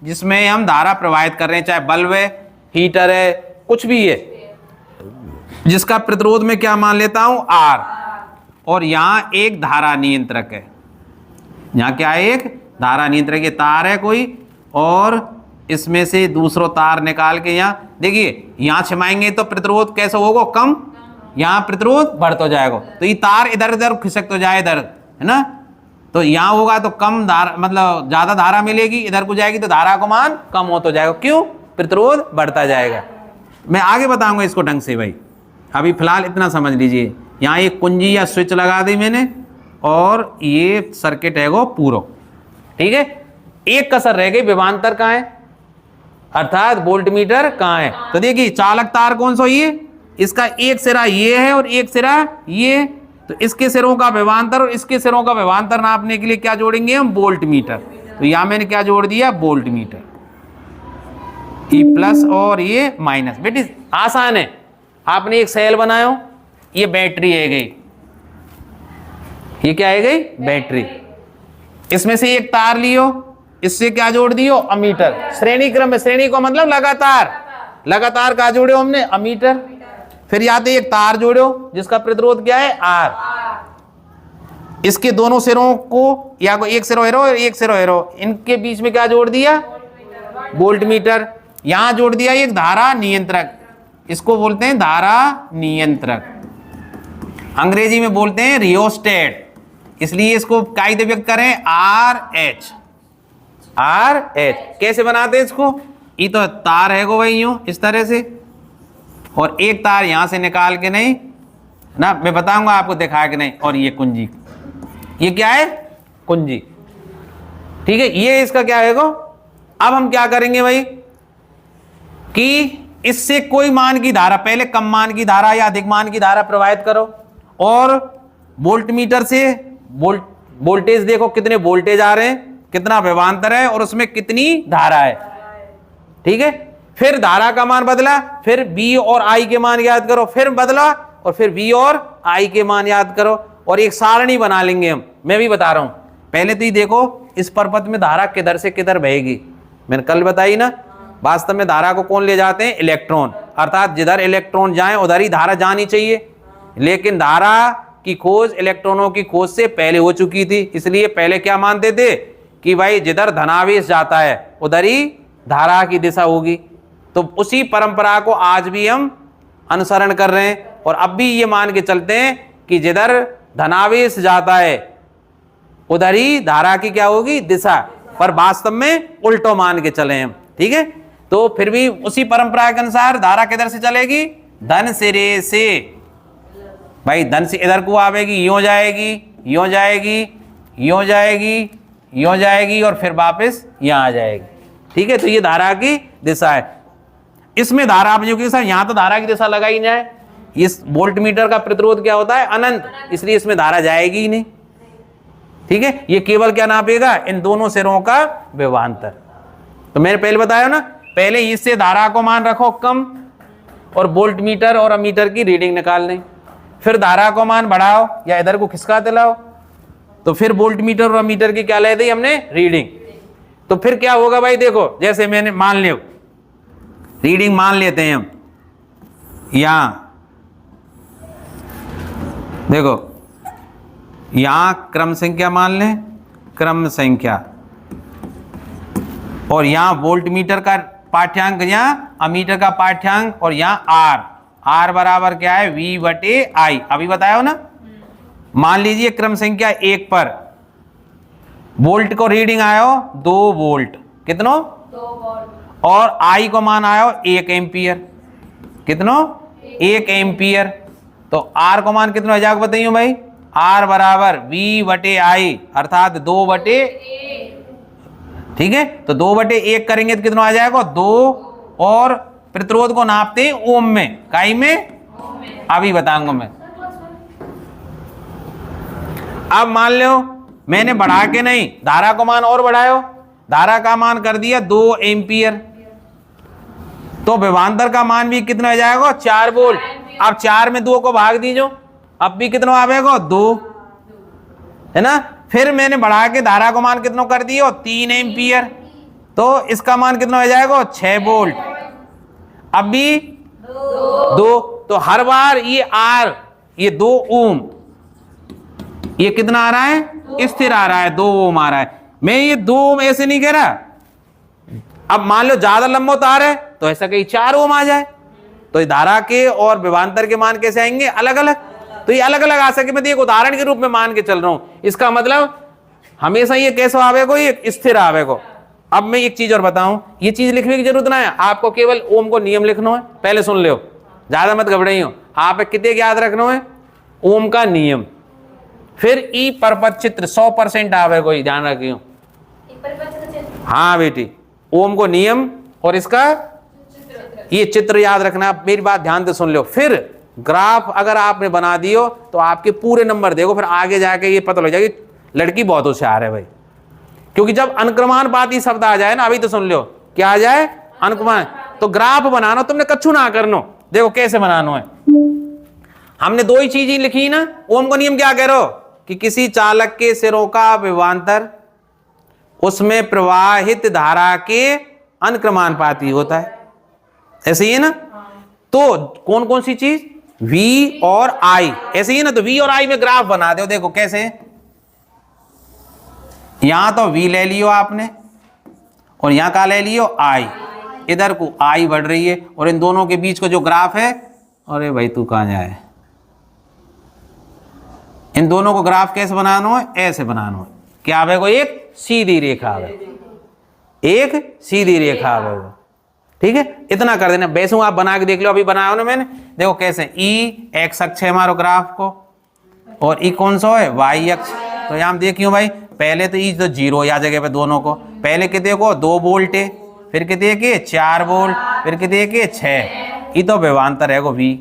जिसमें हम धारा प्रवाहित कर रहे हैं, चाहे बल्ब है, हीटर है, कुछ भी है, जिसका प्रतिरोध में क्या मान लेता हूं? R। और यहां एक धारा नियंत्रक है, यहां क्या है? एक धारा नियंत्रक। ये तार है कोई, और इसमें से दूसरा तार निकाल के यहां देखिए, यहां छिमाएंगे तो प्रतिरोध कैसा होगा? कम, यहां प्रतिरोध बढ़ता जाएगा। तो ये तार इधर उधर खिसक तो जाए, इधर है ना, तो यहां होगा तो कम धारा, मतलब ज्यादा धारा मिलेगी, इधर को जाएगी तो धारा का मान कम होता जाएगा। क्यों? प्रतिरोध बढ़ता जाएगा। मैं आगे बताऊंगा इसको ढंग से भाई, अभी फिलहाल इतना समझ लीजिए। यहाँ एक कुंजी या स्विच लगा दी मैंने, और ये सर्किट है वो पूरा, ठीक है। एक कसर रह गई, विभवांतर कहाँ है, अर्थात वोल्टमीटर कहाँ है। तो देखिए चालक तार कौन सा? ये, इसका एक सिरा ये है और एक सिरा ये। तो इसके सिरों का विभवांतर और इसके सिरों का विभवांतर नापने के लिए क्या जोड़ेंगे हम? वोल्टमीटर। तो यहां मैंने क्या जोड़ दिया? वोल्टमीटर। ई प्लस और ये माइनस। बेटी आसान है, आपने एक सेल बनाया, ये बैटरी है गई, ये क्या है गई? बैटरी। इसमें से एक तार लियो, इससे क्या जोड़ दियो? अमीटर। श्रेणी क्रम में, श्रेणी को मतलब लगातार, लगातार का जोड़े हमने? अमीटर। फिर या तो एक तार जोड़ो जिसका प्रतिरोध क्या है? R। इसके दोनों सिरों को, या को एक सिरो हेरो और एक सिरो हेरो, इनके बीच में क्या जोड़ दिया? वोल्टमीटर। यहां जोड़ दिया एक धारा नियंत्रक, इसको बोलते हैं धारा नियंत्रक, अंग्रेजी में बोलते हैं रियोस्टेट। इसलिए इसको काय से व्यक्त करें? RH। RH कैसे बनाते हैं इसको? ये तो तार है गो भाई, यूं इस तरह से, और एक तार यहां से निकाल के, नहीं ना, मैं बताऊंगा आपको, दिखा के नहीं। और ये कुंजी, ये क्या है? कुंजी। ठीक है, ये इसका क्या है। अब हम क्या करेंगे भाई कि इससे कोई मान की धारा, पहले कम मान की धारा या अधिक मान की धारा प्रवाहित करो, और वोल्ट मीटर से वोल्टेज देखो कितने वोल्टेज आ रहे हैं, कितना विभवांतर है और उसमें कितनी धारा है। ठीक है, फिर धारा का मान बदला, फिर V और I के मान याद करो, फिर बदला और फिर V और I के मान याद करो, और एक सारणी बना लेंगे हम। मैं भी बता रहा हूं, पहले तो ये देखो इस परपथ में धारा किधर से किधर बहेगी, मैंने कल बताई ना। वास्तव में धारा को कौन ले जाते हैं, इलेक्ट्रॉन, अर्थात जिधर इलेक्ट्रॉन जाए उधर ही धारा जानी चाहिए, लेकिन धारा की खोज इलेक्ट्रॉनों की खोज से पहले हो चुकी थी, इसलिए पहले क्या मानते थे कि भाई जिधर धनावेश जाता है उधर ही धारा की दिशा होगी। तो उसी परंपरा को आज भी हम अनुसरण कर रहे हैं, और अब भी ये मान के चलते हैं कि जिधर धनावेश जाता है उधर ही धारा की क्या होगी, दिशा, पर वास्तव में उल्टो मान के चले हम। ठीक है, तो फिर भी उसी परंपरा के अनुसार धारा किधर से चलेगी, धन सिरे से। भाई धन से इधर को आवेगी, यूं जाएगी, यूं जाएगी, यूं जाएगी, यूं जाएगी और फिर वापस यहां आ जाएगी। ठीक है, तो ये धारा की दिशा है। इसमें धारा आप जो कि सर यहां तो धारा की दिशा लगाई जाए, इस वोल्ट मीटर का प्रतिरोध क्या होता है, अनंत, इसलिए इसमें धारा जाएगी ही नहीं। ठीक है, ये केवल क्या नापेगा, इन दोनों सिरों का विभवांतर। तो मैंने पहले बताया ना, पहले इससे धारा को मान रखो कम और वोल्ट मीटर और अमीटर की रीडिंग निकाल लें, फिर धारा को मान बढ़ाओ या इधर को खिसका दिलाओ, तो फिर वोल्ट मीटर और अमीटर की क्या ले दी हमने, रीडिंग। तो फिर क्या होगा भाई, देखो जैसे मैंने मान लियो, रीडिंग मान लेते हैं हम, यहां देखो, यहां क्रम संख्या मान लें, क्रम संख्या, और यहां वोल्ट मीटर का पाठ्यांक, यहां अमीटर का पाठ्यांक, और यहां आर बराबर क्या है, V/I। अभी बताया हो ना। मान लीजिए क्रम संख्या 1 पर वोल्ट को रीडिंग आयो 2 वोल्ट, कितनो 2 वोल्ट, और I को मान आयो 1 एम्पियर, कितनो 1 एम्पियर। तो R को मान कितना हो जाएगा बताइए भाई, R बराबर V/I अर्थात 2/1। ठीक है, तो 2/1 करेंगे तो कितना आ जाएगा, 2, और प्रतिरोध को नापते हैं ओम में, काई में, अभी बताऊंगा मैं। अब मान लो मैंने बढ़ा के नहीं, धारा को मान और बढ़ायो, धारा का मान कर दिया 2 एम्पियर, तो विभवांतर का मान भी कितना हो जाएगा, 4 वोल्ट। अब 4 में 2 को भाग दीजो, अब भी कितना आवेगा, 2, है ना। फिर मैंने बढ़ा के धारा को मान कितना कर दियो, 3 एम्पियर, तो इसका मान कितना हो जाएगा, 6 वोल्ट। अब भी 2, तो हर बार ये R, ये 2 ओम, ये कितना आ रहा है, स्थिर आ रहा है, 2 ओम आ रहा है। मैं ये 2 ओम ऐसे नहीं कह रहा। अब मान लो ज्यादा लंबा तार है तो ऐसा कहीं 4 ओम आ जाए, तो धारा के और विभवांतर के मान कैसे आएंगे, अलग अलग। तो ये अलग अलग आ सके, मैं एक उदाहरण के रूप में मान के चल रहा हूं। इसका मतलब हमेशा ये कैसे आवेगो, ये स्थिर आवेगो। अब मैं एक चीज और बताऊं, ये चीज लिखने की जरूरत ना है, आपको केवल ओम को नियम लिखना है। पहले सुन लो, ज्यादा मत घबराइयो, आप कितने याद रखना है, ओम का नियम, फिर ई परपथ चित्र 100% आवेगो, ध्यान रखियो। हाँ बेटी, ओम को नियम और इसका ये चित्र याद रखना। मेरी बात ध्यान से सुन लो। फिर ग्राफ अगर आपने बना दियो तो आपके पूरे नंबर देखो, फिर आगे जाके ये पता लग जाएगी लड़की बहुत होशियार है भाई। क्योंकि जब अनुक्रमानुपाती शब्द आ जाए ना, अभी तो सुन लो क्या आ जाए, अनुक्रमान, तो ग्राफ बनाना तुमने कच्छू ना करनो। देखो कैसे बनाना है, हमने 2 ही चीजें लिखी ना। ओम का नियम क्या कह रहे हो कि किसी चालक के सिरों का विभवांतर उसमें प्रवाहित धारा के अनुक्रमानुपाती होता है, ऐसे ही है ना। तो कौन कौन सी चीज, V और I, ऐसे ही ना। तो V और I में ग्राफ बना दो, देखो कैसे। यहां तो V ले लियो आपने और यहां का ले लियो I, इधर को I बढ़ रही है और इन दोनों के बीच का जो ग्राफ है, अरे भाई तू कहां जाए, इन दोनों को ग्राफ कैसे बनाना है, ऐसे बनाना है। क्या आवेगो, एक सीधी रेखा आवेगो, एक सीधी रेखा आवेगो। ठीक है, इतना कर देना। वैसे आप बना के देख लो, अभी बनाया ना मैंने, देखो कैसे। ई एक्स अक्ष है हमारा ग्राफ को, और ई कौन सा है, वाई अक्ष। तो यहां देखियो भाई, पहले तो ई तो 0 या जगह पे दोनों को, पहले कितने को 2 वोल्ट है, फिर कितने के 4 वोल्ट, फिर कितने के 6, ये तो विभवांतर है को V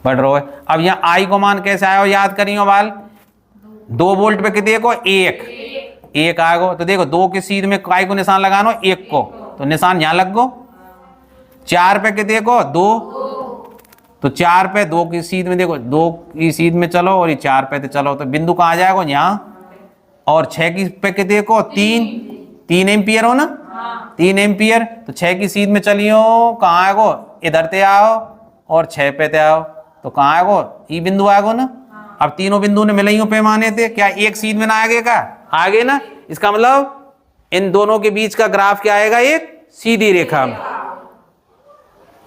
बढ़ रहा है। अब यहाँ आई को मान कैसे आया हो याद करियो बाल, 2 वोल्ट पे कितने को 1 आएगो, तो देखो 2 की सीध में काय को निशान लगानो 1 को, तो निशान यहाँ लग गो। 4 पे कितने को 2, तो 4 पे 2 की सीध में देखो 2 की सीध में चलो और ये 4 पे तो चलो, तो बिंदु कहाँ जाएगा यहाँ। और 6 की पे कितने को 3 एम्पियर हो ना, 3 एम्पियर, तो 6 की सीध में चलियो कहाँ आएगो, इधर ते आओ और 6 पे ते आओ, तो कहाँ आएगो ये बिंदु आएगो ना। अब तीनों बिंदु ने मिले पैमाने थे, क्या एक सीध में ना आगे का आगे ना, इसका मतलब इन दोनों के बीच का ग्राफ क्या आएगा, एक सीधी रेखा में।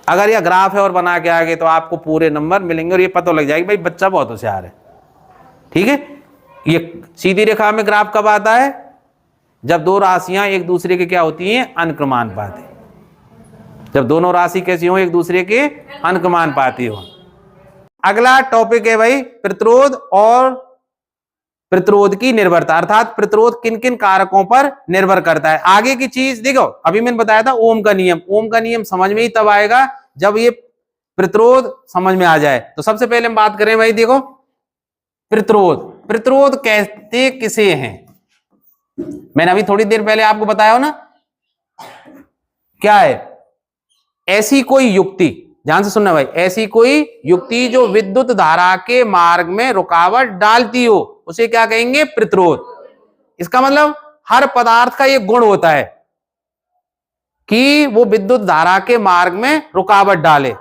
अगर यह ग्राफ है और बना के आगे तो आपको पूरे नंबर मिलेंगे और ये पता लग जाएगी भाई बच्चा बहुत होशियार है। ठीक है, ये सीधी रेखा में ग्राफ कब आता है, जब दो राशियां एक दूसरे के क्या होती हैं, अनुक्रमानुपाती। जब दोनों राशि कैसी हो, एक दूसरे के अनुक्रमानुपाती हो। अगला टॉपिक है भाई प्रतिरोध और प्रतिरोध की निर्भरता, अर्थात प्रतिरोध किन किन कारकों पर निर्भर करता है। आगे की चीज देखो, अभी मैंने बताया था ओम का नियम, ओम का नियम समझ में ही तब आएगा जब ये प्रतिरोध समझ में आ जाए। तो सबसे पहले हम बात करें भाई, देखो प्रतिरोध कहते किसे हैं, मैंने अभी थोड़ी देर पहले आपको बताया हो ना, क्या है, ऐसी कोई युक्ति, ध्यान से सुनना भाई, ऐसी कोई युक्ति जो विद्युत धारा के मार्ग में रुकावट डालती हो, उसे क्या कहेंगे, प्रतिरोध। इसका मतलब हर पदार्थ का एक गुण होता है कि वो विद्युत धारा के मार्ग में रुकावट डाले।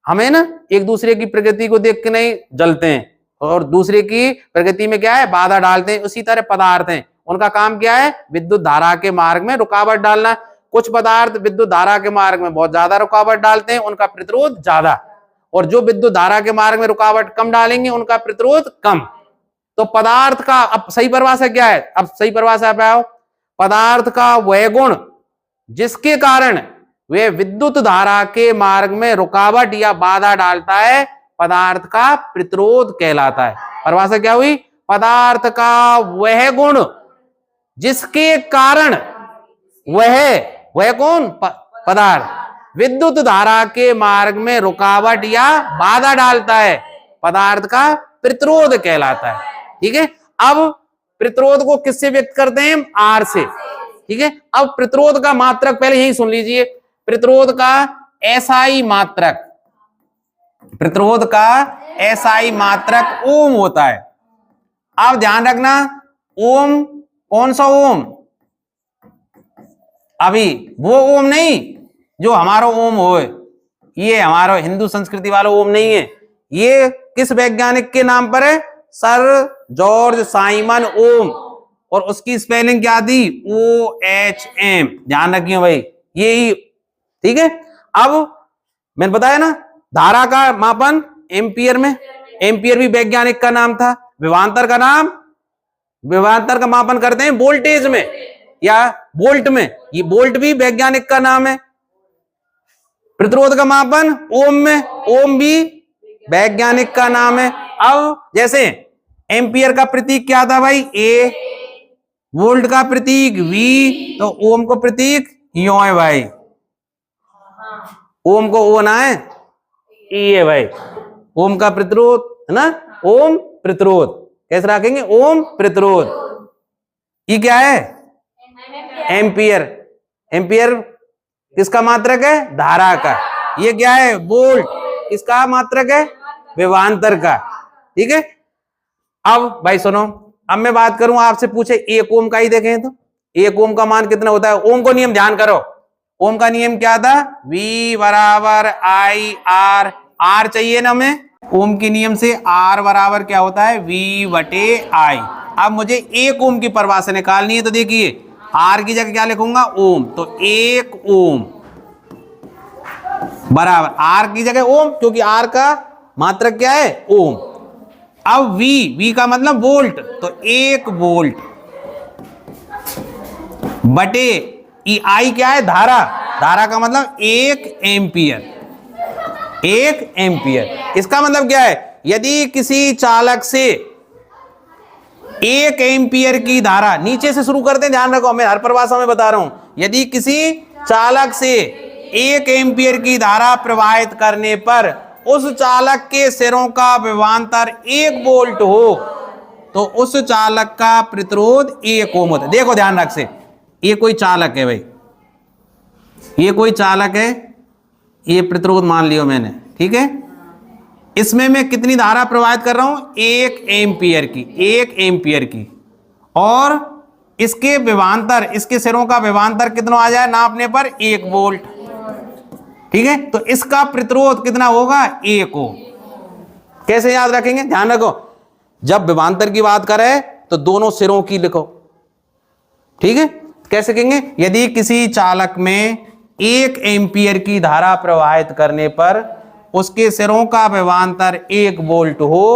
हमें ना एक दूसरे की प्रकृति को देख के नहीं जलते हैं और दूसरे की प्रकृति में क्या है, बाधा डालते हैं। उसी तरह पदार्थ हैं, उनका काम क्या है, विद्युत धारा के मार्ग में रुकावट डालना। कुछ पदार्थ विद्युत धारा के मार्ग में बहुत ज्यादा रुकावट डालते हैं, उनका प्रतिरोध ज्यादा, और जो विद्युत धारा के मार्ग में रुकावट कम डालेंगे उनका प्रतिरोध कम। तो पदार्थ का अब सही परिभाषा क्या है, अब सही परिभाषा पे आओ। पदार्थ का वह गुण जिसके कारण वे विद्युत धारा के मार्ग में रुकावट या बाधा डालता है, पदार्थ का प्रतिरोध कहलाता है। परिभाषा क्या हुई, पदार्थ का वह गुण जिसके कारण वह कौन, पदार्थ विद्युत धारा के मार्ग में रुकावट या बाधा डालता है, पदार्थ का प्रतिरोध कहलाता है। ठीक है, अब प्रतिरोध को किससे व्यक्त करते हैं, आर से। ठीक है, अब प्रतिरोध का मात्रक पहले यही सुन लीजिए, प्रतिरोध का एसआई मात्रक, प्रतिरोध का एसआई मात्रक ओम होता है। अब ध्यान रखना, ओम कौन सा ओम, अभी वो ओम नहीं जो हमारा ओम हो, ये हमारा हिंदू संस्कृति वाला ओम नहीं है। ये किस वैज्ञानिक के नाम पर है, सर जॉर्ज साइमन ओम, और उसकी स्पेलिंग क्या थी, OHM। ध्यान रखिए भाई, ये ही। ठीक है, अब मैंने बताया ना धारा का मापन एम्पियर में, एम्पियर भी वैज्ञानिक का नाम था। विभवांतर का नाम, विभवांतर का मापन करते हैं वोल्टेज में या वोल्ट में, ये वोल्ट भी वैज्ञानिक का नाम है। प्रतिरोध का मापन ओम में, ओम भी वैज्ञानिक का नाम है। अब जैसे एम्पियर का प्रतीक क्या था भाई, A, वोल्ट का प्रतीक V, तो ओम को प्रतीक यो है भाई, ओम को O ना है, E है भाई, ओम का प्रतिरोध है ना, ओम प्रतिरोध कैसे रखेंगे, ओम प्रतिरोध। ये क्या है, एम्पियर, एम्पियर किसका मात्रक है, धारा का। ये क्या है, वोल्ट, किसका मात्रक है, विभवांतर का। ठीक है, अब भाई सुनो, अब मैं बात करूं, आपसे पूछे 1 ओम का ही देखें तो 1 ओम का मान कितना होता है। ओम को नियम ध्यान करो, ओम का नियम क्या था, V बराबर I R, R चाहिए ना हमें, ओम के नियम से R बराबर क्या होता है, V बटे I। अब मुझे 1 ओम की परिभाषा निकालनी है, तो देखिए R की जगह क्या लिखूंगा, ओम, तो 1 ओम बराबर R की जगह ओम, क्योंकि R का मात्रक क्या है, ओम। अब V का मतलब वोल्ट, तो 1 वोल्ट बटे I क्या है, धारा, धारा का मतलब 1 एम्पियर, 1 एम्पियर। इसका मतलब क्या है, यदि किसी चालक से 1 एम्पियर की धारा, नीचे से शुरू करते हैं, ध्यान रखो मैं हर परिभाषा में बता रहा हूं। यदि किसी चालक से 1 एम्पियर की धारा प्रवाहित करने पर उस चालक के सिरों का विभवांतर 1 वोल्ट हो तो उस चालक का प्रतिरोध 1 ओम होता है। देखो ध्यान रख से, ये कोई चालक है भाई, ये कोई चालक है, ये प्रतिरोध मान लियो मैंने, ठीक है। इसमें मैं कितनी धारा प्रवाहित कर रहा हूं? 1 एम्पियर की, 1 एम्पियर की, और इसके विभवांतर, इसके सिरों का विभवांतर कितना आ जाए नापने पर? 1 वोल्ट, ठीक है। तो इसका प्रतिरोध कितना होगा? 1 ओम। कैसे याद रखेंगे? ध्यान रखो, जब विभवांतर की बात करें तो दोनों सिरों की लिखो, ठीक है। कैसे कहेंगे? यदि किसी चालक में 1 एम्पियर की धारा प्रवाहित करने पर उसके सिरों का विभवांतर 1 वोल्ट हो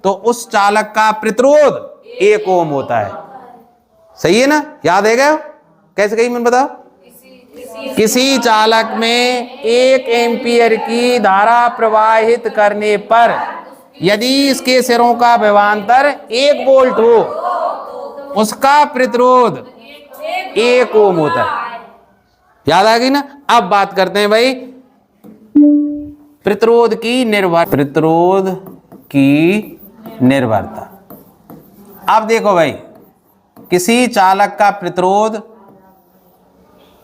तो उस चालक का प्रतिरोध 1 ओम होता है। सही है ना? याद है क्या? कैसे कही मैंने बताओ? किसी चालक में 1 एम्पियर की धारा प्रवाहित करने पर यदि इसके सिरों का विभवांतर 1 वोल्ट हो उसका प्रतिरोध 1 ओम होता है। याद आ गई ना? अब बात करते हैं भाई प्रतिरोध की निर्भरता। अब देखो भाई, किसी चालक का प्रतिरोध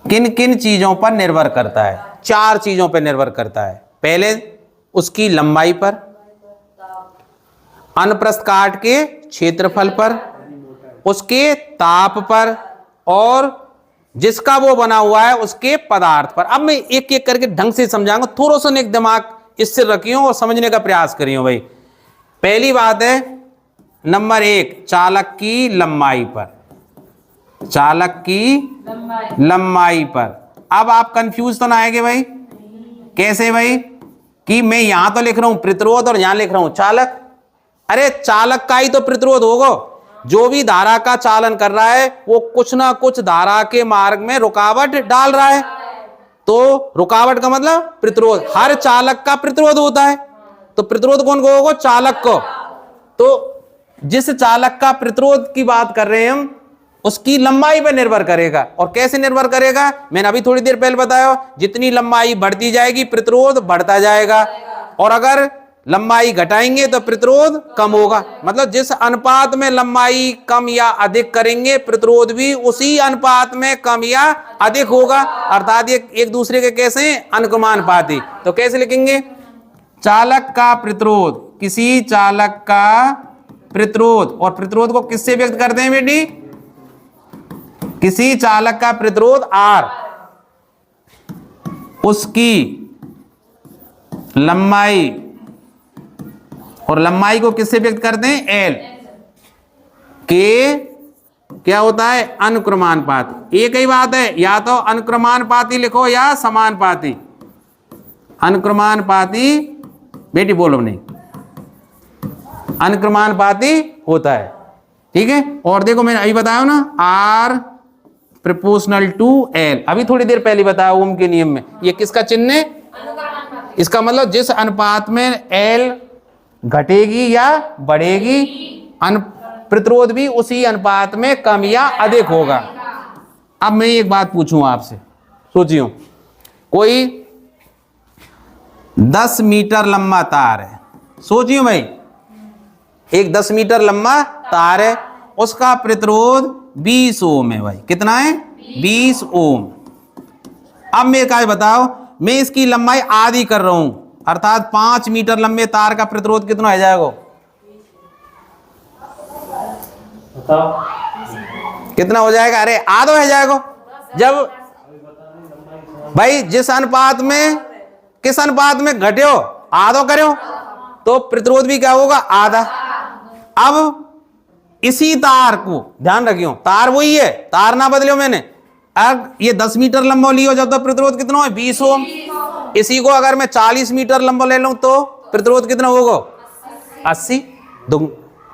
किन किन चीजों पर निर्भर करता है? 4 चीजों पर निर्भर करता है। पहले उसकी लंबाई पर, अनुप्रस्थ काट के क्षेत्रफल पर, उसके ताप पर, और जिसका वो बना हुआ है उसके पदार्थ पर। अब मैं एक एक करके ढंग से समझाऊंगा, थोड़ा सा एक दिमाग स्थिर रखियो और समझने का प्रयास करियो भाई। पहली बात है नंबर 1, चालक की लंबाई पर, चालक की लंबाई पर। अब आप कंफ्यूज तो ना आएंगे भाई? कैसे भाई? कि मैं यहां तो लिख रहा हूं प्रतिरोध और यहां लिख रहा हूं चालक। अरे चालक का ही तो प्रतिरोध होगा, जो भी धारा का चालन कर रहा है वो कुछ ना कुछ धारा के मार्ग में रुकावट डाल रहा है, तो रुकावट का मतलब प्रतिरोध। हर चालक का प्रतिरोध होता है, तो प्रतिरोध कौन को होगा? चालक को। तो जिस चालक का प्रतिरोध की बात कर रहे हैं हम, उसकी लंबाई पर निर्भर करेगा। और कैसे निर्भर करेगा? मैंने अभी थोड़ी देर पहले बताया, जितनी लंबाई बढ़ती जाएगी प्रतिरोध बढ़ता जाएगा, और अगर लंबाई घटाएंगे तो प्रतिरोध कम होगा। मतलब जिस अनुपात में लंबाई कम या अधिक करेंगे प्रतिरोध भी उसी अनुपात में कम या अधिक होगा। अर्थात ये एक दूसरे के कैसे? अनुक्रमानुपाती। तो कैसे लिखेंगे? चालक का प्रतिरोध, किसी चालक का प्रतिरोध, और प्रतिरोध को किससे व्यक्त करते हैं बेटी? किसी चालक का प्रतिरोध R, उसकी लंबाई, और लंबाई को किससे व्यक्त करते हैं? L के क्या होता है? अनुक्रमानुपात। एक ही बात है, या तो अनुक्रमानुपाती लिखो या समानुपाती। अनुक्रमानुपाती बेटी बोलो नहीं, अनुक्रमानुपाती होता है, ठीक है। और देखो मैंने अभी बताया ना, R प्रोपोर्शनल टू L, अभी थोड़ी देर पहले बताया ओम के नियम में। ये किसका चिन्ह है? इसका मतलब जिस अनुपात में L घटेगी या बढ़ेगी प्रतिरोध भी उसी अनुपात में कम या अधिक होगा। अब मैं एक बात पूछूं आपसे, सोचियो, कोई 10 मीटर लंबा तार है, सोचियो भाई, एक 10 मीटर लंबा तार है, उसका प्रतिरोध 20 ओम है भाई। कितना है? 20 ओम। अब मेरे का बताओ, मैं इसकी लंबाई आधी कर रहा हूं, अर्थात 5 मीटर लंबे तार का प्रतिरोध कितना हो जाएगा? कितना हो जाएगा? अरे आधा हो जाएगा। जब भाई जिस अनुपात में, किस अनुपात में घटियो आधो करो तो प्रतिरोध भी क्या होगा? आधा। अब इसी तार को ध्यान रखियो, तार वही है, तार ना बदलियो मैंने। अब ये 10 मीटर लंबा लियो जब तो प्रतिरोध कितना है? 20 ओम। इसी को अगर मैं 40 मीटर लंबा ले लूं तो प्रतिरोध कितना होगा? 80।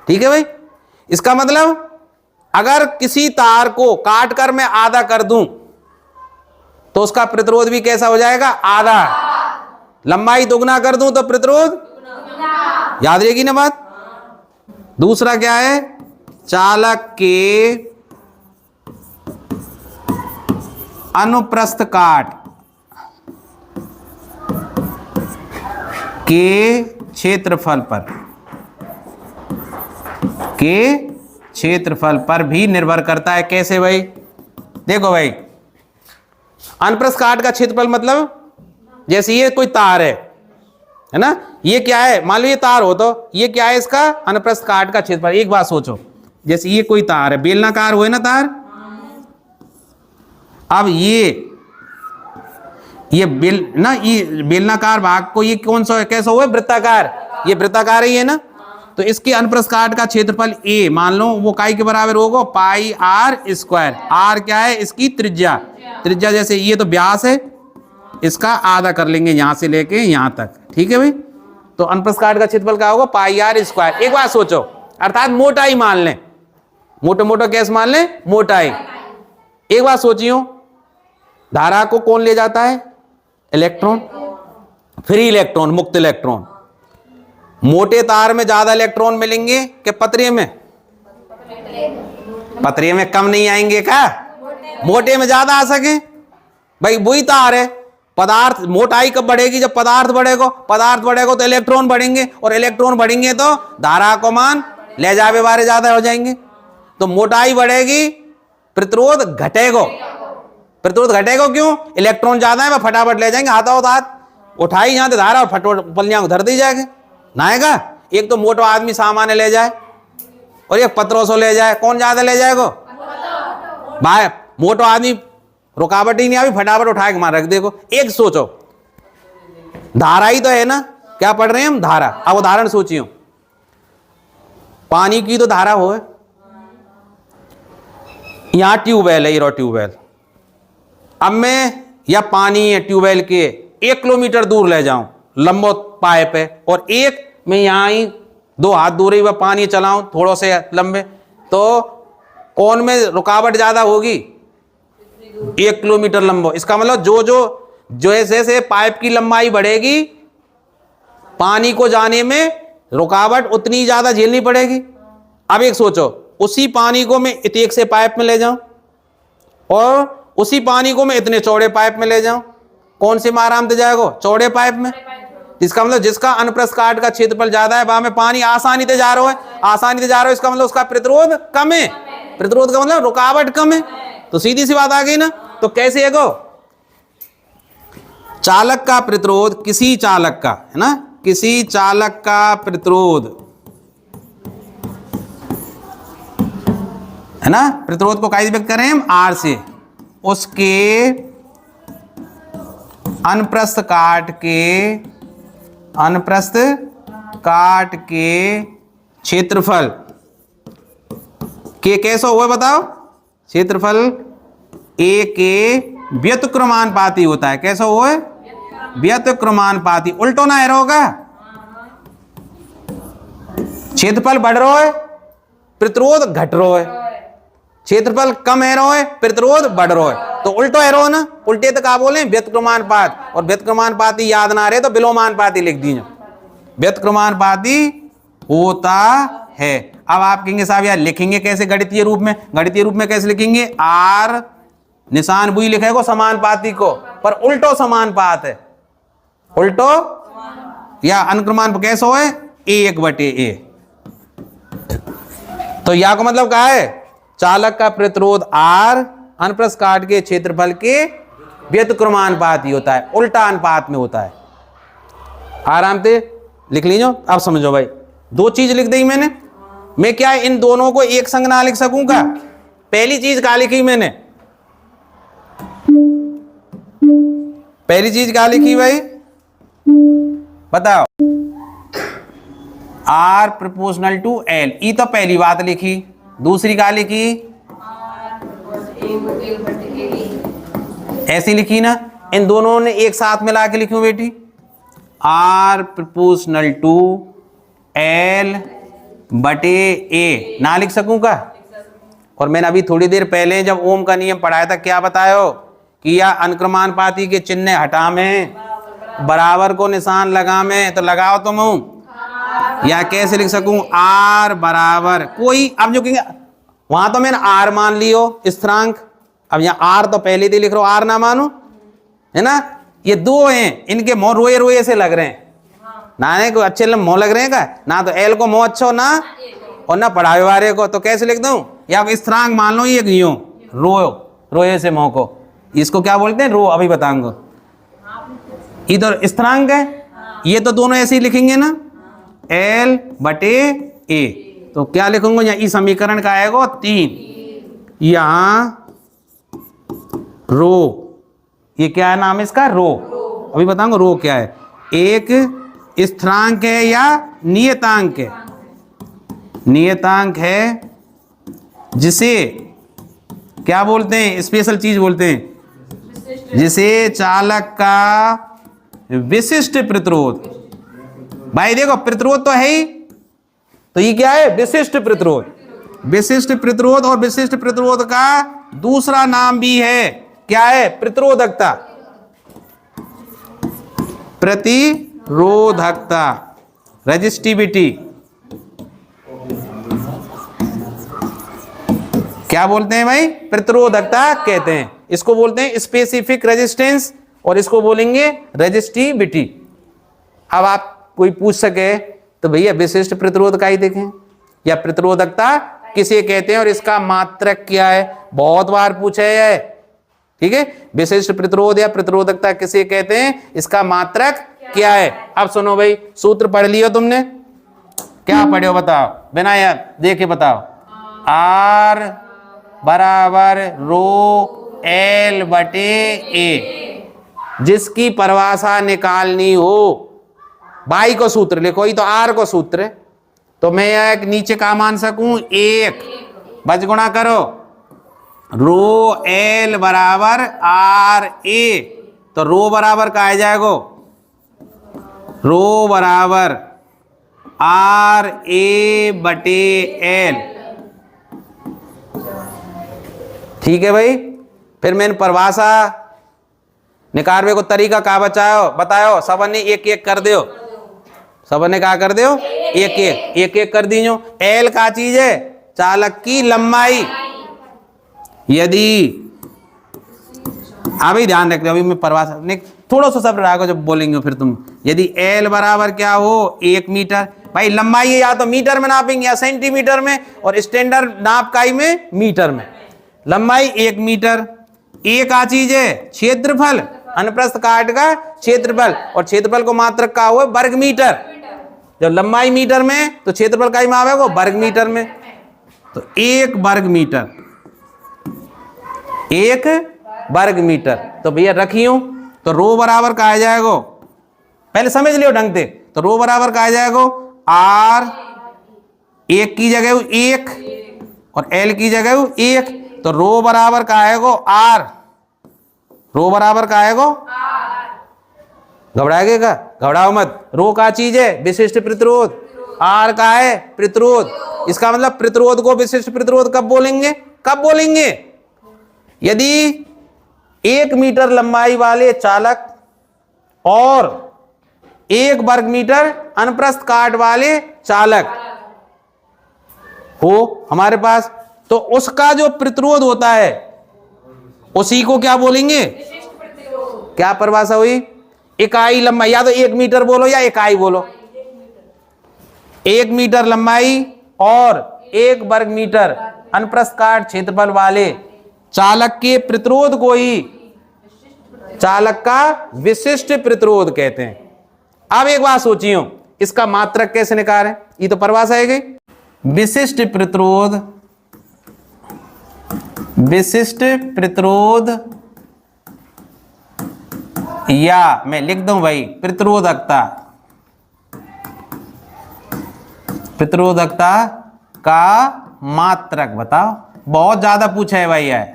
ठीक है भाई। इसका मतलब अगर किसी तार को काट कर मैं आधा कर दूं तो उसका प्रतिरोध भी कैसा हो जाएगा? आधा। लंबाई दुगना कर दूं तो प्रतिरोध याद रहेगी ना बात। दूसरा क्या है? चालक के अनुप्रस्थ काट के क्षेत्रफल पर भी निर्भर करता है। कैसे भाई? देखो भाई, अनुप्रस्थ काट का क्षेत्रफल मतलब जैसे ये कोई तार है ना, ये क्या है, मान लो ये तार हो तो ये क्या है, इसका अनुप्रस्थ काट का क्षेत्रफल। एक बात सोचो, जैसे ये कोई तार है, बेलनाकार हुए ना तार, अब ये बेलनाकार भाग को ये कौन सा है, कैसा हुआ, वृत्ताकार, ये वृत्ताकार ही है ना, तो इसके अनुप्रस्थ काट का क्षेत्रफल ए मान लो वो काई के बराबर होगा पाई आर स्क्वायर। आर क्या है, इसकी त्रिज्या, जैसे ये तो व्यास है, इसका आधा कर लेंगे यहां से लेके यहां तक, ठीक है भाई। तो अनुप्रस्थ काट का क्षेत्रफल क्या होगा, पाई आर स्क्वायर। एक बात सोचो, अर्थात मोटाई मान लें, मोटा कैसे मान लें, मोटाई। एक बात सोचियो, धारा को कौन ले जाता है, इलेक्ट्रॉन, फ्री इलेक्ट्रॉन, मुक्त इलेक्ट्रॉन। मोटे तार में ज्यादा इलेक्ट्रॉन मिलेंगे कि पतरे में? पतरे में कम नहीं आएंगे क्या, मोटे में ज्यादा आ सके भाई, वही तार है। पदार्थ मोटाई कब बढ़ेगी, जब पदार्थ बढ़ेगा तो इलेक्ट्रॉन बढ़ेंगे, और इलेक्ट्रॉन बढ़ेंगे तो धारा को मान ले जावे बारे ज्यादा हो जाएंगे। तो मोटाई बढ़ेगी, प्रतिरोध घटेगा। क्यों? इलेक्ट्रॉन ज्यादा है, वह फटाफट ले जाएंगे, हाथों हाथ उठाई यहां से धारा और फटोट पलियां उधर दी जाएगी नाएगा। एक तो मोटा आदमी सामान ले जाए और एक पत्रों से ले जाए, कौन ज्यादा ले जाएगा भाई? मोटा आदमी रुकावट ही नहीं आवी, फटाफट उठा के मार रख देखो। एक सोचो, धारा ही तो है ना, क्या पढ़ रहे हैं हम, धारा। अब उदाहरण सोचियो, पानी की तो धारा हो, यहां ट्यूबवेल है, ये ट्यूबवेल, अब मैं या पानी है ट्यूबवेल के 1 किलोमीटर दूर ले जाऊं, लंबो पाइप है, और एक मैं यहां ही 2 हाथ दूरी पर पानी चलाऊं थोड़ो से लंबे, तो कौन में रुकावट ज्यादा होगी, 1 किलोमीटर लंबो। इसका मतलब जो जैसे पाइप की लंबाई बढ़ेगी, पानी को जाने में रुकावट उतनी ज्यादा झेलनी पड़ेगी। अब एक सोचो, उसी पानी को मैं एक से पाइप में ले जाऊं और उसी पानी को मैं इतने चौड़े पाइप में ले जाऊं, कौन से में आराम से जाएगा, चौड़े पाइप में। इसका मतलब जिसका अनुप्रस्थ काट का क्षेत्रफल ज्यादा है वहां में पानी आसानी से जा रहा है, इसका मतलब उसका प्रतिरोध कम है। प्रतिरोध का मतलब रुकावट कम है, तो सीधी सी बात आ गई ना। तो कैसे है गो, चालक का प्रतिरोध, किसी चालक का है ना, किसी चालक का प्रतिरोध है ना, प्रतिरोध को कैसे व्यक्त करें हम, आर से, उसके अनुप्रस्थ काट के क्षेत्रफल के कैसा हुआ बताओ, क्षेत्रफल ए के व्युत्क्रमानुपाती होता है। कैसा हुआ है, व्युत्क्रमानुपाती। उल्टो ना एरो होगा, क्षेत्रफल बढ़ रहा है, प्रतिरोध घट रहा है, क्षेत्रफल कम एरो है, प्रतिरोध बढ़ रहा है, तो उल्टो एरो ना। उल्टे तो क्या बोले, व्युत्क्रमानुपात, और व्युत्क्रमानुपाती याद ना रहे तो विलोमानुपाती लिख दीजिए। व्युत्क्रमानुपाती होता है। अब आप कहेंगे साहब यार लिखेंगे कैसे गणितीय रूप में, कैसे लिखेंगे, आर निशान बुई लिखेगा समानुपाती को, पर उल्टो समानुपात है, उल्टो या अनुक्रमान कैसे हो, 1/a। तो या का मतलब क्या है, चालक का प्रतिरोध R अनुप्रस्थ काट के क्षेत्रफल के व्युत्क्रमानुपाती होता है, उल्टा अनुपात में होता है। आराम से लिख लीजिए। अब समझो भाई, 2 चीज लिख दी मैंने, मैं क्या इन दोनों को एक संग ना लिख सकूंगा। पहली चीज क्या लिखी मैंने, भाई बताओ, R प्रोपोर्शनल टू L, ई तो पहली बात लिखी। दूसरी क्या लिखी, ऐसी लिखी ना, इन दोनों ने एक साथ मिला के लिखूं बेटी, R प्रोपोर्शनल टू L/A ना लिख सकूं का। और मैंने अभी थोड़ी देर पहले जब ओम का नियम पढ़ाया था क्या बतायो, कि या अनुक्रमानुपाती के चिन्ह हटा में, बराबर को निशान लगा में, तो लगाओ तुम या कैसे लिख सकूं आर बराबर कोई, अब जो कहेंगे वहां तो मैंने आर मान लियो स्थिरांक, अब यहाँ आर तो पहले ही लिख रहा हूं, आर ना मानू है ना। ये दो हैं, इनके मोह रोए रोए से लग रहे हैं ना, को अच्छे मोह लग रहे हैं का ना, तो एल को मोह अच्छा हो ना और ना पढ़ावे वाले को, तो कैसे लिख दूं, या स्थिरांक मान लो ये यूं रो रोए से मोह को, इसको क्या बोलते हैं रो, अभी बताऊंगा। इधर स्थिरांक है, ये तो दोनों ऐसे ही लिखेंगे ना एल बटे ए, तो क्या लिखूंगा यहाँ इस समीकरण का आएगा 3, यहाँ रो, ये क्या है नाम इसका रो, अभी बताऊंगा रो क्या है, एक स्थिरांक है या नियतांक है, नियतांक है जिसे क्या बोलते हैं स्पेशल चीज बोलते हैं, जिसे चालक का विशिष्ट प्रतिरोध, भाई देखो प्रतिरोध तो है ही, तो ये क्या है विशिष्ट प्रतिरोध, विशिष्ट प्रतिरोध, और विशिष्ट प्रतिरोध का दूसरा नाम भी है क्या है प्रतिरोधकता, प्रतिरोधकता रेजिस्टिविटी, क्या बोलते हैं भाई प्रतिरोधकता कहते हैं, इसको बोलते हैं स्पेसिफिक रेजिस्टेंस और इसको बोलेंगे रेजिस्टिविटी। अब आप कोई पूछ सके तो भैया विशिष्ट प्रतिरोध का ही देखें, या प्रतिरोधकता किसे कहते हैं और इसका मात्रक क्या है, बहुत बार पूछा है, ठीक है, विशिष्ट प्रतिरोध या प्रतिरोधकता किसे कहते हैं, इसका मात्रक क्या है। अब सुनो भाई, सूत्र पढ़ लियो तुमने, क्या पढ़े हो बताओ, बिना यार देखे बताओ, आर बराबर रो एल बटे ए, जिसकी परिभाषा निकालनी हो, बाई को सूत्र लिखो, ये तो आर को सूत्र है, तो मैं एक नीचे का मान सकूं एक, बच गुणा करो, रो एल बराबर आर ए, तो रो बराबर का आ जाएगा, रो बराबर आर ए बटे एल, ठीक है भाई। फिर मैंने परिभाषा निकालने को तरीका का बताओ, सबने एक एक कर दो, सबने क्या कर दो एक एक कर दीजो। एल का चीज है चालक की लंबाई, यदि अभी ध्यान रख रहे हो, अभी मैं परिभाषा थोड़ा सा सब रखो जब बोलेंगे फिर तुम, यदि एल बराबर क्या हो 1 मीटर, भाई लंबाई है या तो मीटर में नापेंगे या सेंटीमीटर में, और स्टैंडर्ड नाप काई में मीटर में, लंबाई 1 मीटर, ए का चीज है क्षेत्रफल, अनुप्रस्थ काट का क्षेत्रफल, और क्षेत्रफल को मात्रक का हुआ वर्ग मीटर, जब लंबाई मीटर में तो क्षेत्रफल का ही माप है वो वर्ग मीटर में, तो 1 वर्ग मीटर, 1 वर्ग मीटर, तो भैया रखियो, तो रो बराबर का आ जाएगा, पहले समझ लियो ढंग से, तो रो बराबर का आ जाएगा आर, 1 की जगह 1 और एल की जगह 1, तो रो बराबर का आएगा आर, रो बराबर का आएगा, घबराएगा का, घबराओ मत, रो का चीज है विशिष्ट प्रतिरोध, आर का है प्रतिरोध, इसका मतलब प्रतिरोध को विशिष्ट प्रतिरोध कब बोलेंगे, यदि 1 मीटर लंबाई वाले चालक और 1 वर्ग मीटर अनुप्रस्थ काट वाले चालक हो हमारे पास, तो उसका जो प्रतिरोध होता है उसी को क्या बोलेंगे, क्या परिभाषा हुई, इकाई लंबाई, या तो 1 मीटर बोलो या इकाई बोलो, 1 मीटर लंबाई और 1 वर्ग मीटर अनुप्रस्थ काट क्षेत्रफल वाले चालक के प्रतिरोध को ही चालक का विशिष्ट प्रतिरोध कहते हैं। अब एक बात सोचियो, इसका मात्रक कैसे निकालें, ये तो परिभाषा है गई, विशिष्ट प्रतिरोध, विशिष्ट प्रतिरोध, या मैं लिख दूं भाई प्रतिरोधकता, प्रतिरोधकता का मात्रक बताओ, बहुत ज्यादा पूछा है भाई, है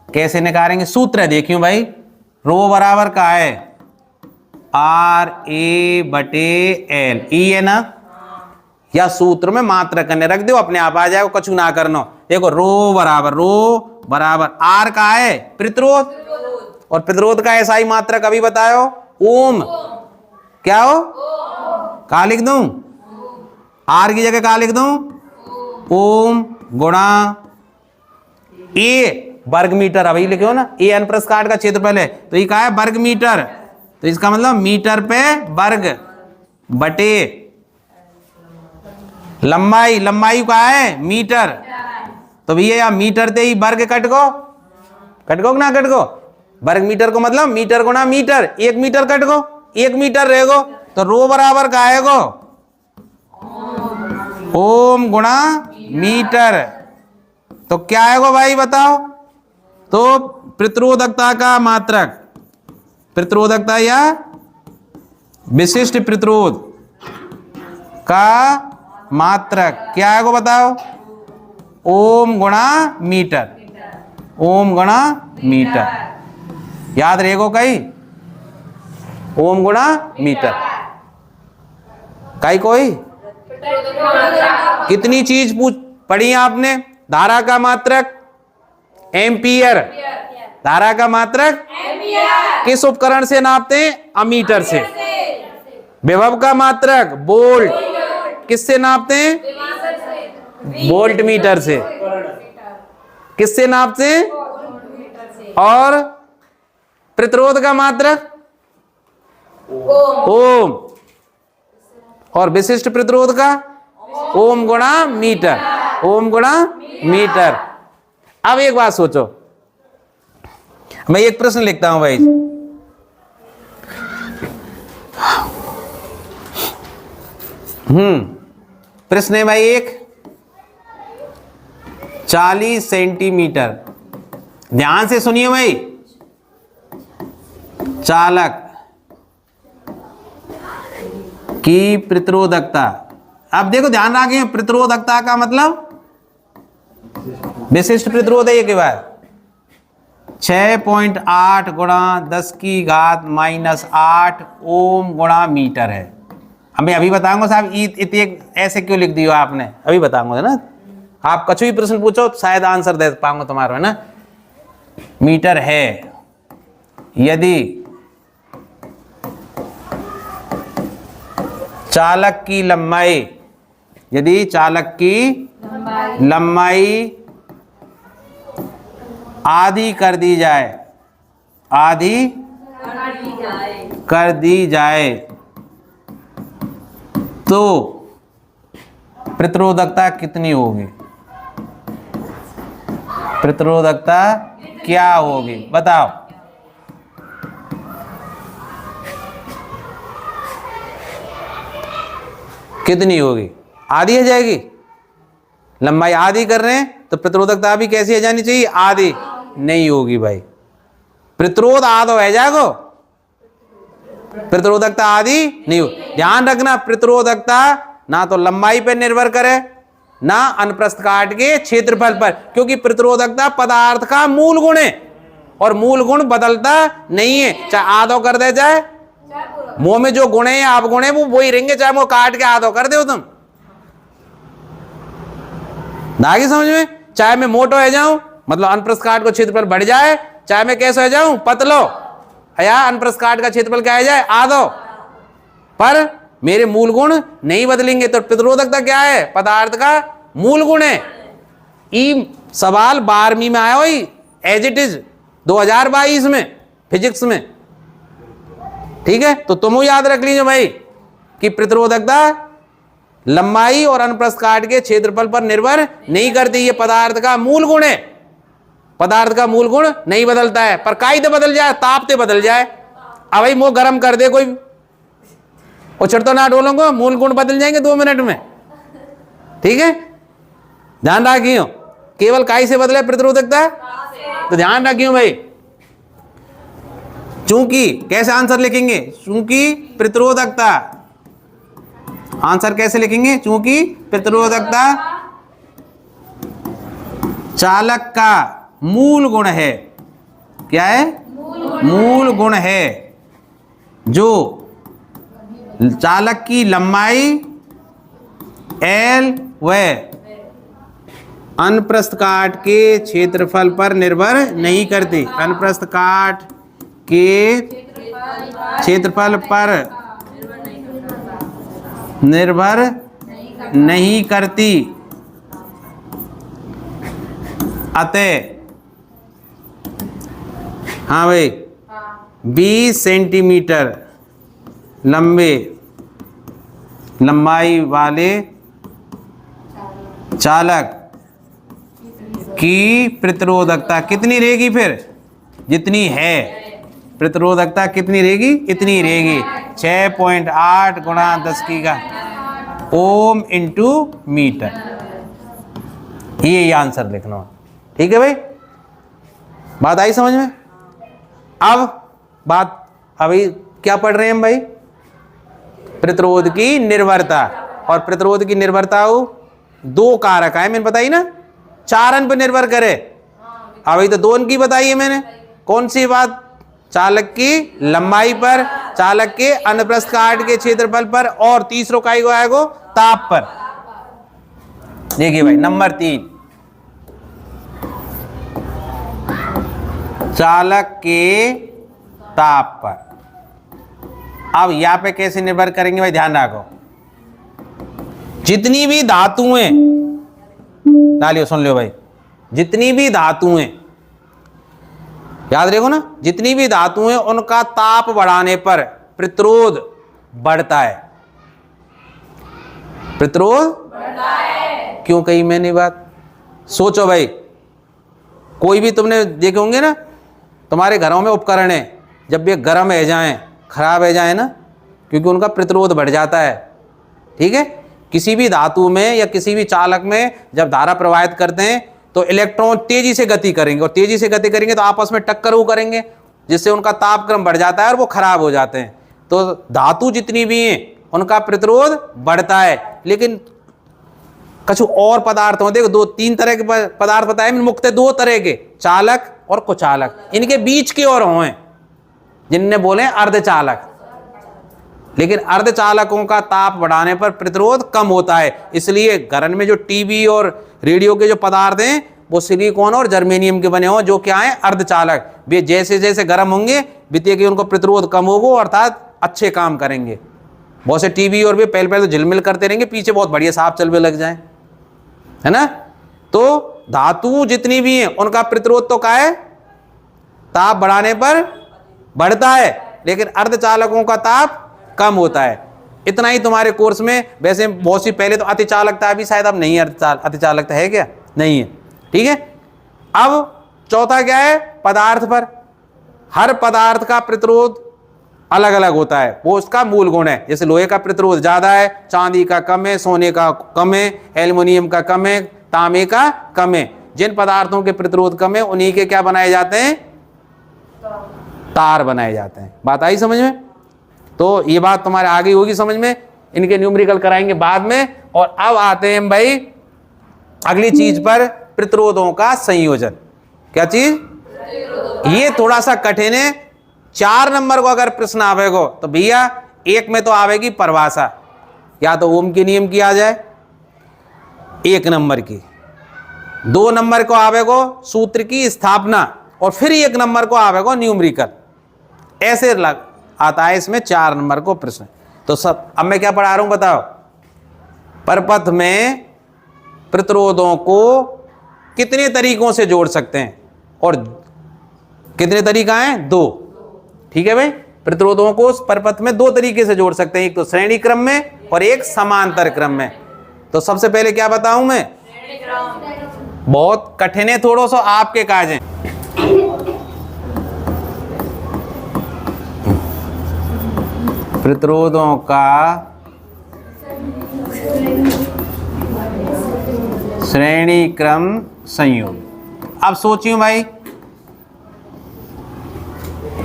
कैसे निकालेंगे, सूत्र है देखियो भाई, रो बराबर का है आर ए बटे एल, ई है ना, या सूत्र में मात्रक करने रख दो, अपने आप आ जाएगा, कछु ना करना, देखो रो बराबर आर का है प्रतिरोध, और प्रतिरोध का ऐसा ही मात्रक अभी बताओ ओम, क्या हो, कहा लिख दूं आर की जगह क्या लिख दूं? ओम गुणा ए वर्ग मीटर। अभी लिखो ना, ए अनुप्रस्थ काट का क्षेत्रफल है तो ये क्या है? वर्ग मीटर। तो इसका मतलब मीटर पे वर्ग बटे लंबाई। लंबाई क्या है? मीटर। तो भैया या मीटर ते ही वर्ग कट गो ना कट गो। वर्ग मीटर को मतलब मीटर गुणा मीटर। 1 मीटर कट गो, 1 मीटर रहेगो तो रो बराबर का आएगो? ओम गुणा मीटर। तो क्या आएगो भाई बताओ? तो प्रतिरोधकता का मात्रक, प्रतिरोधकता या विशिष्ट प्रतिरोध का मात्रक क्या आएगो बताओ? ओम गुणा मीटर। ओम गुणा मीटर। याद रहेगो कई? ओम गुणा मीटर। कई कोई कितनी चीज पढ़ी आपने? धारा का मात्रक एम्पियर। धारा का मात्रक किस उपकरण से नापते हैं? अमीटर से। विभव का मात्रक वोल्ट। किससे नापते हैं? वोल्ट मीटर से। किससे नापते हैं? और प्रतिरोध का मात्रक ओम। और विशिष्ट प्रतिरोध का ओम गुणा मीटर। ओम गुणा मीटर। अब एक बात सोचो, मैं एक प्रश्न लिखता हूं भाई। प्रश्न है भाई एक 40 सेंटीमीटर। ध्यान से सुनिए भाई। चालक की प्रतिरोधकता। अब देखो ध्यान रखें, प्रतिरोधकता का मतलब विशिष्ट प्रतिरोध है ये के बाद 6.8 गुणा 10 की घात -8 ओम गुणा मीटर है। हमें अभी बताऊंगा साहब इतने ऐसे क्यों लिख दिया आपने, अभी बताऊंगा ना। आप कछु भी प्रश्न पूछो शायद आंसर दे पाऊंगा तुम्हारा, है ना। मीटर है यदि चालक की लंबाई, यदि चालक की लंबाई आधी कर दी जाए, आधी कर दी जाए तो प्रतिरोधकता कितनी होगी? प्रतिरोधकता क्या होगी बताओ? कितनी होगी? आधी हो जाएगी। लंबाई आधी कर रहे हैं तो प्रतिरोधकता भी कैसी हो जानी चाहिए? आधी। नहीं होगी भाई, प्रतिरोध आधा हो जाएगा, प्रतिरोधकता आधी नहीं हो। ध्यान रखना, प्रतिरोधकता ना तो लंबाई पर निर्भर करे ना अनुप्रस्थ काट के क्षेत्रफल पर, क्योंकि प्रतिरोधकता पदार्थ का मूल गुण है और मूल गुण बदलता नहीं है। चाहे आधो कर दे, चाहे मुंह में जो गुण है आप गुण है वो वही रहेंगे, चाहे वो काट के आधो कर दो तुम। दागी समझ में? चाहे मैं मोटो हो जाऊं मतलब अनुप्रस्थ काट को क्षेत्रफल बढ़ जाए, चाहे मैं कैसे हो जाऊं पतलो या अनुप्रस्थ काट का क्षेत्रफल क्या हो जाए? आधो, पर मेरे मूल गुण नहीं बदलेंगे। तो प्रतिरोधकता क्या है? पदार्थ का मूल गुण है। ई सवाल 12वीं में आया हो एज इट इज 2022 में फिजिक्स में, ठीक है। तो तुम याद रख लीजिए भाई कि प्रतिरोधकता लंबाई और अनुप्रस्थ काट के क्षेत्रफल पर निर्भर नहीं करती, ये पदार्थ का मूल गुण है। पदार्थ का मूल गुण नहीं बदलता है, पर कायदे बदल जाए, तापते बदल जाए। अब भाई मुंह गर्म कर दे कोई, उछड़ तो ना डोलोगे, मूल गुण बदल जाएंगे 2 मिनट में, ठीक है। ध्यान रखियो, केवल काय से बदले प्रतिरोधकता, तो ध्यान रखियो भाई। चूंकि कैसे आंसर लिखेंगे? चूंकि प्रतिरोधकता, आंसर कैसे लिखेंगे? चूंकि प्रतिरोधकता चालक का मूल गुण है। क्या है? मूल गुण है। जो चालक की लंबाई L व अनुप्रस्थ काट के क्षेत्रफल पर निर्भर नहीं करती। अनुप्रस्थ काट के क्षेत्रफल पर निर्भर नहीं करती, अतः हाँ भाई 20 सेंटीमीटर लंबाई वाले चालक की प्रतिरोधकता कितनी रहेगी? फिर जितनी है प्रतिरोधकता कितनी रहेगी? इतनी रहेगी 6.8 गुणा 10 की का ओम इंटू मीटर। ये आंसर लिखना, ठीक है भाई। बात आई समझ में? अब अभी क्या पढ़ रहे हैं हम भाई? प्रतिरोध की निर्भरता। और प्रतिरोध की निर्भरता दो कारक है, मैंने बताई ना, 4 अन पर निर्भर करे। अभी तो 2 की बताई है मैंने। कौन सी बात? चालक की लंबाई पर, चालक के अनुप्रस्थ काट के क्षेत्रफल पर, और तीसरो का आएगा ताप पर। देखिए भाई नंबर 3, चालक के ताप पर। अब यहां पे कैसे निर्भर करेंगे भाई? ध्यान रखो, जितनी भी धातुएं डालियो, सुन लो भाई, जितनी भी धातुएं, याद रखो ना, जितनी भी धातुएं उनका ताप बढ़ाने पर प्रतिरोध बढ़ता है। प्रतिरोध बढ़ता है। क्यों कही मैंने बात? सोचो भाई, कोई भी तुमने देखे होंगे ना, तुम्हारे घरों में उपकरण है, जब ये गर्म हो जाए, खराब हो जाए ना, क्योंकि उनका प्रतिरोध बढ़ जाता है। ठीक है, किसी भी धातु में या किसी भी चालक में जब धारा प्रवाहित करते हैं तो इलेक्ट्रॉन तेजी से गति करेंगे, और तेजी से गति करेंगे तो आपस में टक्कर वो करेंगे, जिससे उनका तापक्रम बढ़ जाता है और वो खराब हो जाते हैं। तो धातु जितनी भी हैं उनका प्रतिरोध बढ़ता है। लेकिन कुछ और पदार्थ होते, देखो 2-3 तरह के पदार्थ बताए, मुख्य 2 तरह के, चालक और कुचालक। इनके बीच की ओर हों जिनने बोले अर्धचालक। लेकिन अर्धचालकों का ताप बढ़ाने पर प्रतिरोध कम होता है। इसलिए घरन में जो टीवी और रेडियो के जो पदार्थ हैं वो सिलिकॉन और जर्मेनियम के बने हों, जो क्या है? अर्धचालक। वे जैसे जैसे गर्म होंगे वित्तीय कि उनको प्रतिरोध कम होगा, अर्थात अच्छे काम करेंगे। बहुत से टीवी और भी पहले तो झिलमिल करते रहेंगे, पीछे बहुत बढ़िया साफ चलने लग जाए, है ना। तो धातु जितनी भी हैं उनका प्रतिरोध तो क्या है? ताप बढ़ाने पर बढ़ता है, लेकिन अर्धचालकों का ताप कम होता है। इतना ही तुम्हारे कोर्स में। वैसे बहुत सी पहले तो अतिचालकता भी शायद, अब नहीं है अतिचालकता, है क्या? नहीं है। ठीक है, अब चौथा क्या है? पदार्थ पर। हर पदार्थ का प्रतिरोध अलग अलग होता है, वो उसका मूल गुण है। जैसे लोहे का प्रतिरोध ज्यादा है, चांदी का कम है, सोने का कम है, एल्युमिनियम का कम है, तांबे का कम है। जिन पदार्थों के प्रतिरोध कम है उन्हीं के क्या बनाए जाते हैं? तार बनाए जाते हैं। बात आई समझ में? तो ये बात तुम्हारे आगे होगी समझ में। इनके न्यूमेरिकल कराएंगे बाद में। और अब आते हैं भाई अगली चीज पर, प्रतिरोधों का संयोजन। क्या चीज? ये थोड़ा सा कठिन है। 4 नंबर को अगर प्रश्न आवेगो तो भैया 1 में तो आवेगी परिभाषा, या तो ओम के नियम की आ जाए 1 नंबर की, 2 नंबर को आवेगो सूत्र की स्थापना, और फिर 1 नंबर को आवेगो न्यूमेरिकल। ऐसे आता है इसमें 4 नंबर को प्रश्न। तो सब अब मैं क्या पढ़ा रहा हूं बताओ? परपथ में प्रतिरोधों को कितने तरीकों से जोड़ सकते हैं, और कितने तरीका हैं? 2। ठीक है भाई, प्रतिरोधों को परपथ में 2 तरीके से जोड़ सकते हैं, एक तो श्रेणी क्रम में और एक समांतर क्रम में। तो सबसे पहले क्या बताऊं मैं? बहुत कठिन है थोड़ा सा, आपके काज है। प्रतिरोधों का श्रेणी क्रम संयोग। अब सोचिए भाई,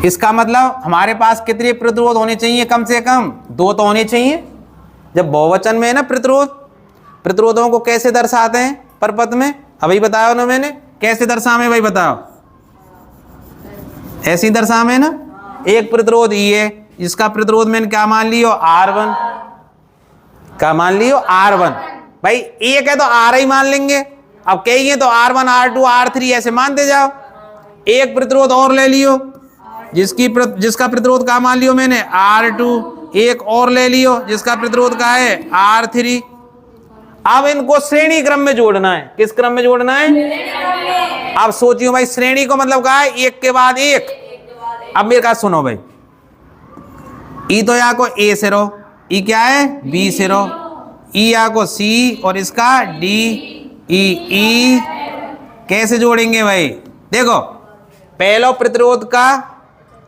इसका मतलब हमारे पास कितने प्रतिरोध होने चाहिए? कम से कम 2 तो होने चाहिए। जब बहुवचन में है ना प्रतिरोध, प्रतिरोधों को कैसे दर्शाते हैं परपथ में? अभी बताया ना मैंने, कैसे दर्शावे भाई बताओ? ऐसे ही दर्शावे ना। एक प्रतिरोध ई है, इसका प्रतिरोध मैंने क्या मान लियो? R1। क्या मान लियो? R1। भाई एक है तो R ही मान लेंगे। अब कई है तो R1 R2 R3 ऐसे मानते जाओ। एक प्रतिरोध और ले लियो, जिसका प्रतिरोध क्या मान लियो मैंने? R2। एक और ले लियो जिसका प्रतिरोध क्या है? R3। अब इनको श्रेणी क्रम में जोड़ना है। किस क्रम में जोड़ना है? अब सोचियो भाई, श्रेणी को मतलब क्या है? एक के बाद एक। अब मेरे का सुनो भाई, ई तो यहाँ को ए से रो, ई क्या है? बी से रो, ई यहाँ को सी और इसका डी, ई कैसे जोड़ेंगे भाई? देखो, पहला प्रतिरोध का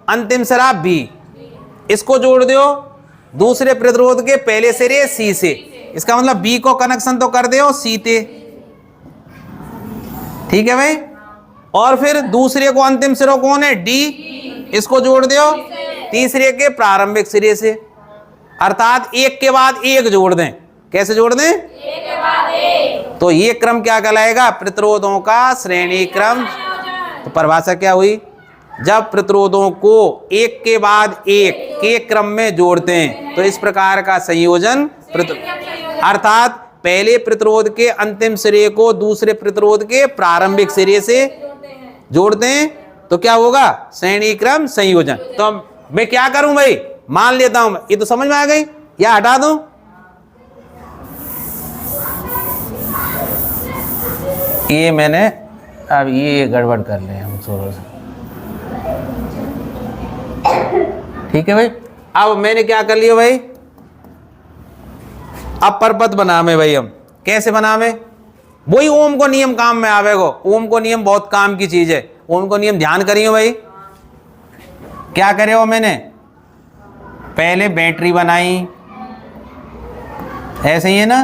अंतिम सिरा बी, इसको जोड़ दो दूसरे प्रतिरोध के पहले सिरे सी से। इसका मतलब बी को कनेक्शन तो कर दो सी ते, ठीक है भाई। और फिर दूसरे को अंतिम सिरा कौन है? डी, इसको जोड़ दो तीसरे के प्रारंभिक सिरे से, अर्थात एक के बाद एक जोड़ दें। कैसे जोड़ दें? एक के बाद एक। तो ये क्रम क्या कहलाएगा? प्रतिरोधों का श्रेणी क्रम। तो परिभाषा क्या हुई? जब प्रतिरोधों को एक के बाद एक के क्रम में जोड़ते हैं तो इस प्रकार का संयोजन, अर्थात पहले प्रतिरोध के अंतिम सिरे को दूसरे प्रतिरोध के प्रारंभिक सिरे से जोड़ते हैं तो क्या होगा? श्रेणी क्रम संयोजन। तो मैं क्या करूं भाई? मान लेता हूं, ये तो समझ में आ गई, या हटा दूं? ये मैंने अब ये गड़बड़ कर ले हम थोड़ा सा, ठीक है भाई। अब मैंने क्या कर लिया भाई? अब परपथ बनावे भाई। हम कैसे बनावे? वही ओम को नियम काम में आवेगो। ओम को नियम बहुत काम की चीज है। ओम को नियम ध्यान करियो भाई। क्या करे हो? मैंने पहले बैटरी बनाई, ऐसे ही है ना,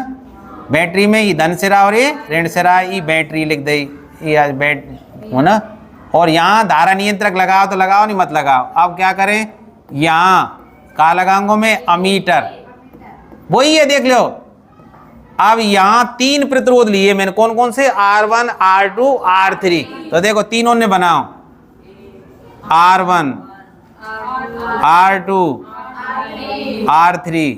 बैटरी में ये धन सिरा और ये ऋण सिरा, ये बैटरी लिख दी, ये आज बैट हो ना। और यहाँ धारा नियंत्रक लगाओ तो लगाओ, नहीं मत लगाओ। अब क्या करें? यहाँ का लगाऊंगा मैं? अमीटर, वही है, देख लो। अब यहाँ तीन प्रतिरोध लिए मैंने, कौन कौन से? R1, R2, R3। तो देखो तीनों ने बनाओ, R1, R2, R3,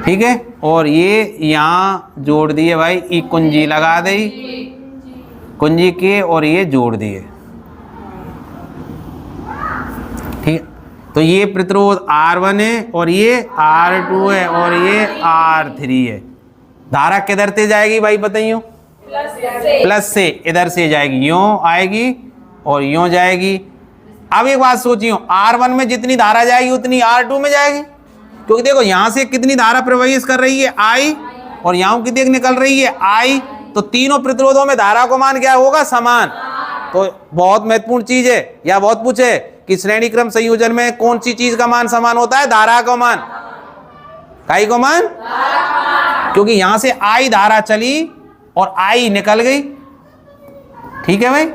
ठीक है। और ये यहाँ जोड़ दिए भाई, ई कुंजी लगा दी कुंजी के, और ये जोड़ दिए, ठीक। तो ये प्रतिरोध R1 है और ये R2 है और ये R3 है। धारा किधर से जाएगी भाई बताइयो? प्लस से इधर से जाएगी, यूं आएगी और यूं जाएगी। अब एक बात सोचियो, R1 में जितनी धारा जाएगी उतनी R2 में जाएगी, क्योंकि देखो यहां से कितनी धारा प्रवाहित कर रही है? I, और यहां कितनी निकल रही है? I। तो तीनों प्रतिरोधों में धारा का मान क्या होगा? समान। तो बहुत महत्वपूर्ण चीज है, या बहुत पूछे कि श्रेणी क्रम संयोजन में कौन सी चीज का मान समान होता है? धारा का मान। काई का मान? क्योंकि यहां से I धारा चली और I निकल गई, ठीक है भाई।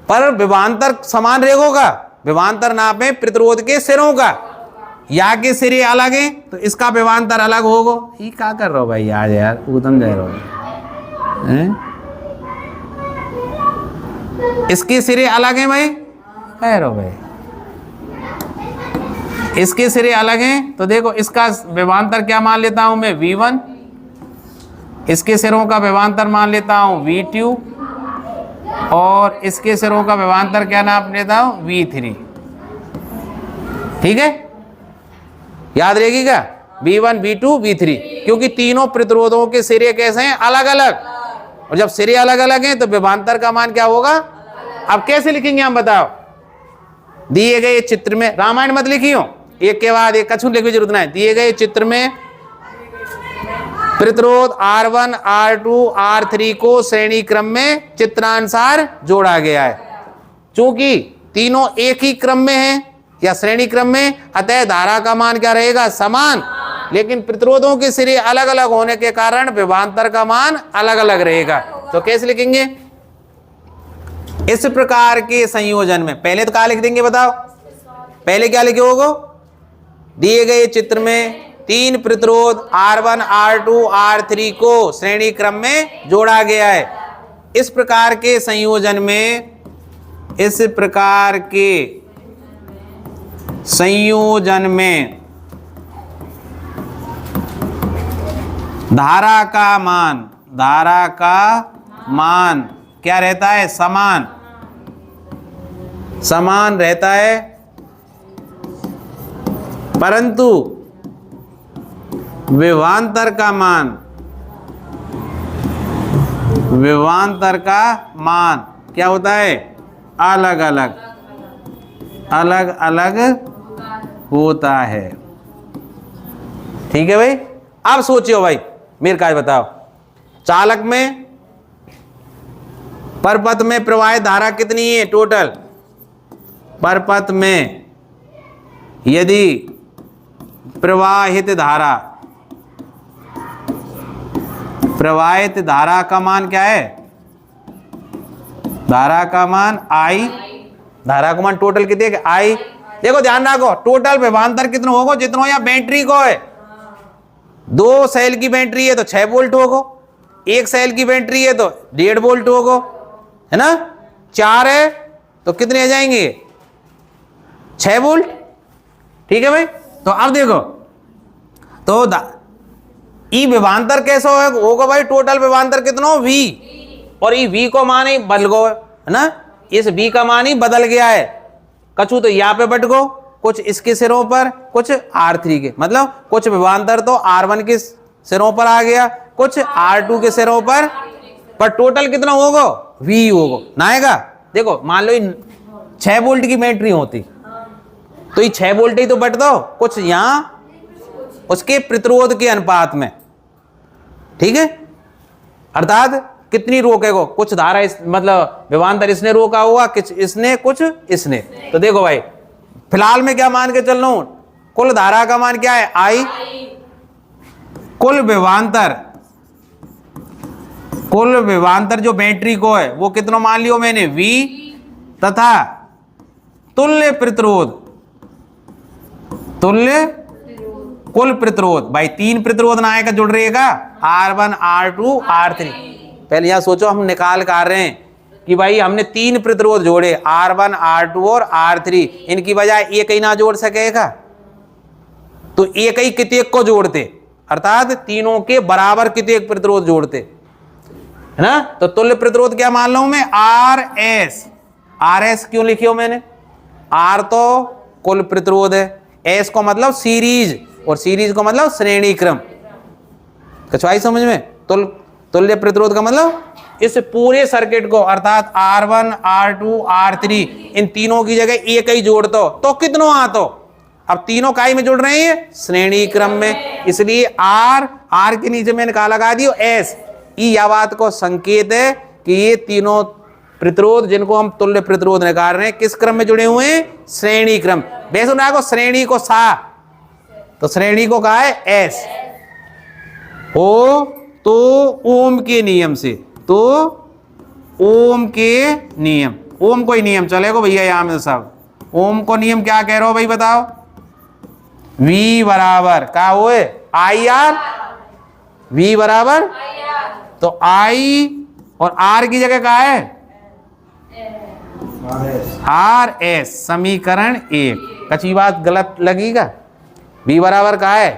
पर विभवांतर समान रहेगा। विभवांतर नापे प्रतिरोध के सिरों का, या के सिरे अलग है तो इसका विभवांतर अलग होगा। ये क्या कर रहे हो भाई आज यार? उदम जा रहे हो, इसके सिरे अलग हैं भाई, कह रहे हो भाई, इसके सिरे अलग हैं। तो देखो इसका विभवांतर क्या मान लेता हूं मैं? V1। इसके सिरों का विभवांतर मान लेता हूं V2, और इसके सिरों का विभवांतर क्या नाम लेता हूं? V3, ठीक है। याद रहेगी क्या? V1, V2, V3, क्योंकि तीनों प्रतिरोधों के सिरे कैसे हैं? अलग अलग। और जब सिरे अलग अलग हैं तो विभवांतर का मान क्या होगा? अब कैसे लिखेंगे हम बताओ? दिए गए चित्र में, रामायण मत लिखियो, एक के बाद एक कछु लिखने की जरूरत नहीं। दिए गए चित्र में प्रतिरोध R1, R2, R3 को श्रेणी क्रम में चित्रानुसार जोड़ा गया है। चूंकि तीनों एक ही क्रम में हैं या श्रेणी क्रम में, अतः धारा का मान क्या रहेगा? समान। लेकिन प्रतिरोधों के सिरे अलग अलग होने के कारण विभवांतर का मान अलग अलग रहेगा। तो कैसे लिखेंगे? इस प्रकार के संयोजन में पहले तो क्या लिख देंगे बताओ? पहले क्या लिखे होगा? दिए गए चित्र में तीन प्रतिरोध R1, R2, R3 को श्रेणी क्रम में जोड़ा गया है। इस प्रकार के संयोजन में, इस प्रकार के संयोजन में धारा का मान क्या रहता है? समान रहता है, परंतु विभवांतर का मान विभवांतर का मान क्या होता है? अलग अलग अलग अलग होता है। ठीक है भाई। अब सोचियो भाई, मेरे का बताओ, चालक में परपथ में प्रवाहित धारा कितनी है टोटल? परपथ में यदि प्रवाहित धारा का मान क्या है? धारा का मान आई, धारा का मान टोटल कितने है? आई। देखो ध्यान रखो, टोटल विभवांतर कितना होगा? जितना या बैटरी को है, 2 सेल की बैटरी है तो 6 वोल्ट होगा, 1 सेल की बैटरी है तो 1.5 वोल्ट होगा, है ना? 4 है तो कितने आ जाएंगे? 6 वोल्ट। ठीक है भाई। तो अब देखो, तो ई विभवांतर कैसा होगा भाई? टोटल विभवांतर कितना हो? V। और ये V को मान ही बदल गो, है ना? इस V का मान ही बदल गया है। कछु तो यहाँ पे बट गो, कुछ इसके सिरों पर, कुछ R3 के, मतलब कुछ विभवांतर तो R1 के सिरों पर आ गया, कुछ R2 के सिरों पर टोटल कितना होगा? V होगा ना आएगा। देखो मान लो 6 वोल्ट की बैटरी होती तो ये 6 वोल्ट ही तो बट दो, कुछ यहाँ उसके प्रतिरोध के अनुपात में। ठीक है, अर्थात कितनी रोकेगा? कुछ धारा मतलब विभवांतर इसने रोका हुआ, कुछ इसने, कुछ इसने। तो देखो भाई, फिलहाल में क्या मान के चल रहा हूं? कुल धारा का मान क्या है? आई। कुल विभवांतर जो बैटरी को है वो कितना मान लियो मैंने? V, तथा तुल्य प्रतिरोध, कुल प्रतिरोध भाई 3 प्रतिरोध ना आएगा, जुड़ रहेगा R1, R2, R3। पहले यहां सोचो, हम निकाल कर रहे हैं कि भाई हमने 3 प्रतिरोध जोड़े, R1, R2 और R3, इनकी बजाय एक ही ना जोड़ सकेगा तो एक ही कितेक को जोड़ते, अर्थात तीनों के बराबर कितेक प्रतिरोध जोड़ते, है ना? तो तुल्य प्रतिरोध क्या मान लूं मैं? RS क्यों लिखियो मैंने? R तो कुल प्रतिरोध है, S को मतलब सीरीज, और सीरीज को मतलब श्रेणी क्रम। कछुआई समझ में? तुल्य प्रतिरोध का मतलब इस पूरे सर्किट को, अर्थात R1, R2, R3, इन तीनों की जगह एक ही जोड़ दो तो कितनों आतो? अब तीनों काई में जुड़ रहे हैं? श्रेणी क्रम में। इसलिए R के नीचे मैंने कहा लगा दियो S। यह बात को संकेत है कि ये तीनों प्रतिरोध जिनको हम तुल्य प्रतिरोध निकाल रहे हैं किस क्रम में जुड़े हुए हैं? श्रेणी क्रम। वैसे को श्रेणी को सा, तो श्रेणी को कहा है S हो तो ओम के नियम से, तो ओम के नियम, ओम को ही नियम चलेगा भैया यहां में सब। ओम को नियम क्या कह रहे हो भाई बताओ? V बराबर क्या हुए? IR। V बराबर तो I और R की जगह क्या है? RS। समीकरण 1। कच्ची बात गलत लगेगा? V बराबर क्या है?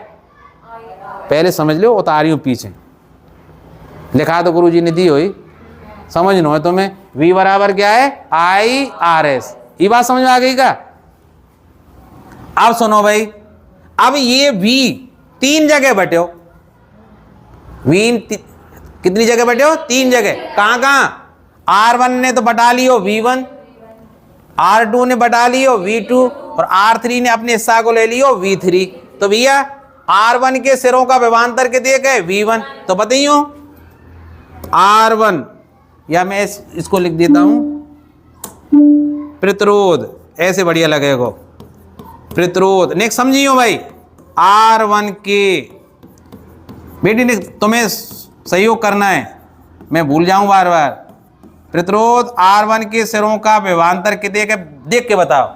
पहले समझ लो, उतारियो पीछे लिखा तो गुरुजी ने दी हुई, समझना है तुम्हें। V बराबर क्या है? IRS। ये बात समझ में आ गई का? अब सुनो भाई, अब ये V 3 जगह बटे हो। कितनी जगह बटे हो? 3 जगह। कहां कहां? R1 ने तो बटा लियो V1, R2 ने बटा लियो V2 और R3 ने अपने हिस्सा को ले लियो V3। तो भैया R1 के सिरों का विभवांतर कितने है? V1। तो बताइयो R1, या मैं इसको लिख देता हूं प्रतिरोध, ऐसे बढ़िया लगेगा प्रतिरोध। नेक्स्ट समझियो भाई, R1 के बेटी ने तुम्हें सहयोग करना है, मैं भूल जाऊं बार बार। प्रतिरोध R1 के सिरों का विभवांतर कितने के? देख के बताओ।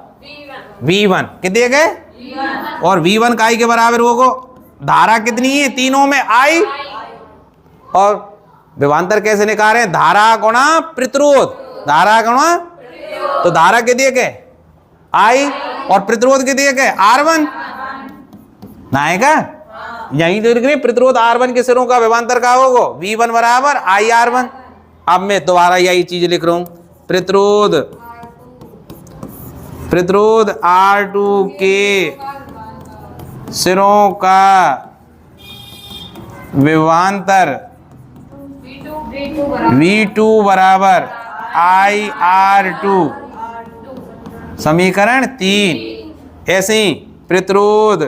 V1 कितने के? और V1 का I के बराबर होगा। धारा कितनी है तीनों में? I। और विभवांतर कैसे निकाल रहे हैं? धारा गुणा प्रतिरोध, धारा गुणा, तो धारा कितने के? I और प्रतिरोध कितने के? R1 ना आएगा? यहीं तो लिख रहे प्रतिरोध R1 के सिरों का विभवांतर का होगा V1 बराबर IR1। अब मैं दोबारा यही चीज लिख रहा हूं, प्रतिरोध R2 के सिरों का विभवांतर V2 बराबर IR2। समीकरण 3। ऐसे ही प्रतिरोध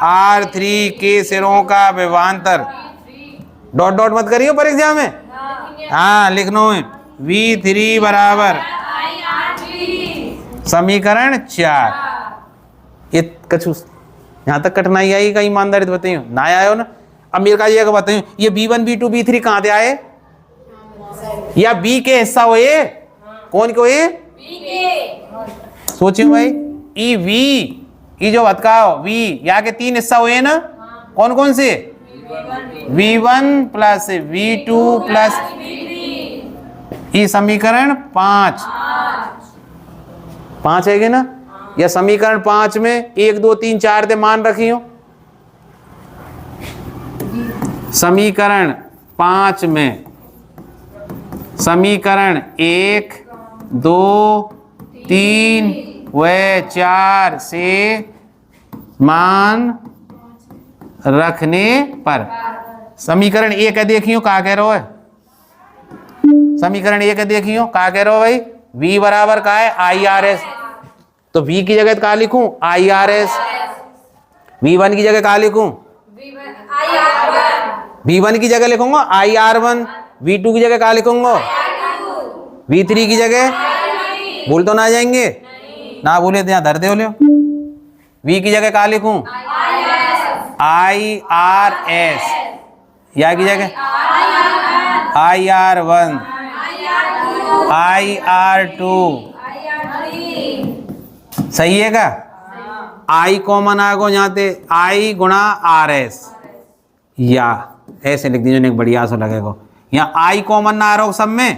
R3 के सिरों का विभवांतर, डॉट डॉट मत करियो पर एग्जाम में, हाँ लिखनो है, V3 बराबर समीकरण 4। ये कछु यहाँ तक कठिनाई आई का ईमानदारी तो बताइयो ना आयो ना। अब मेरे का ये बताइयो, ये B1 B2 B3 कहाँ से आए, या B के हिस्सा हो ये, कौन को ये, सोचियो भाई। ई V ई जो बताओ V यहाँ के 3 हिस्सा हुए ना, कौन कौन से, V1 प्लस V2 प्लस ई समीकरण 5 है ना। या समीकरण 5 में 1 2 3 4 दे मान रखियो। समीकरण 5 में समीकरण 1 2 3 व 4 से मान रखने पर, समीकरण 1 है देखियो कहा कह रहा है, समीकरण 1 है देखियो कहा कह रहा हो भाई, V बराबर का है IRS, तो V की जगह कहा लिखूं IRS, V1 की जगह कहा लिखूं, V1 की जगह लिखूंगा IR1, V2 की जगह कहा लिखूंगा, V3 की जगह, भूल तो ना जाएंगे ना, भूले तो यहाँ धर दे हो। V की जगह कहा लिखूं IRS, या की जगह IR1 IR2, सही है का। I कॉमन आएगा यहाँ पे I गुणा RS, या ऐसे लिख दीजिए, एक बढ़िया सा लगेगा। यहाँ I कॉमन ना आ रहा हो सब में,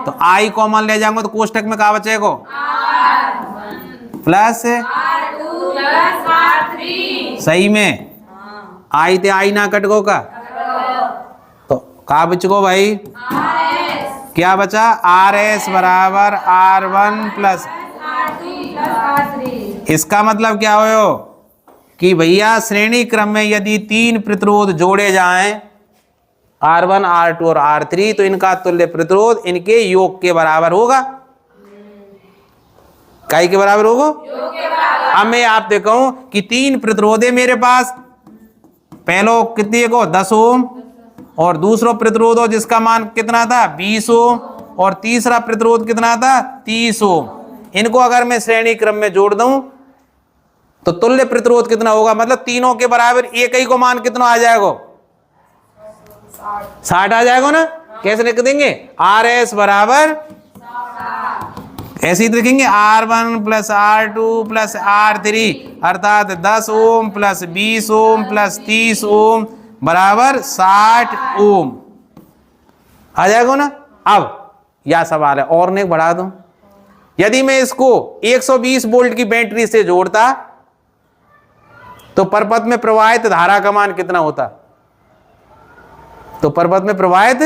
तो I कॉमन ले जाएंगे तो कोष्टक में क्या बचेगा, प्लस सही में I ते I ना कट गो का, तो का बच गो भाई, क्या बचा, RS बराबर R1 प्लस। इसका मतलब क्या हो कि भैया श्रेणी क्रम में यदि 3 प्रतिरोध जोड़े जाएं, R1 R2 और R3, तो इनका तुल्य प्रतिरोध इनके योग के बराबर होगा। काई के बराबर होगा, अब मैं आप देखूं कि 3 प्रतिरोध है मेरे पास, पहलो कितने को 10 ओम, और दूसरा प्रतिरोध हो जिसका मान कितना था 20 ओम, और तीसरा प्रतिरोध कितना था 30 ओम। इनको अगर मैं श्रेणी क्रम में जोड़ दूं तो तुल्य प्रतिरोध कितना होगा, मतलब तीनों के बराबर एक ही को मान कितना आ जाएगा, 60 आ जाएगा ना। कैसे लिख देंगे, RS बराबर ऐसे ही लिखेंगे R1 plus R2 plus R3, अर्थात 10 ओम प्लस 20 ओम प्लस 30 ओम बराबर 60 ओम आ जाएगा ना। अब यह सवाल है, और ने बढ़ा दूं, यदि मैं इसको 120 वोल्ट की बैटरी से जोड़ता तो परपथ में प्रवाहित धारा का मान कितना होता, तो परपथ में प्रवाहित,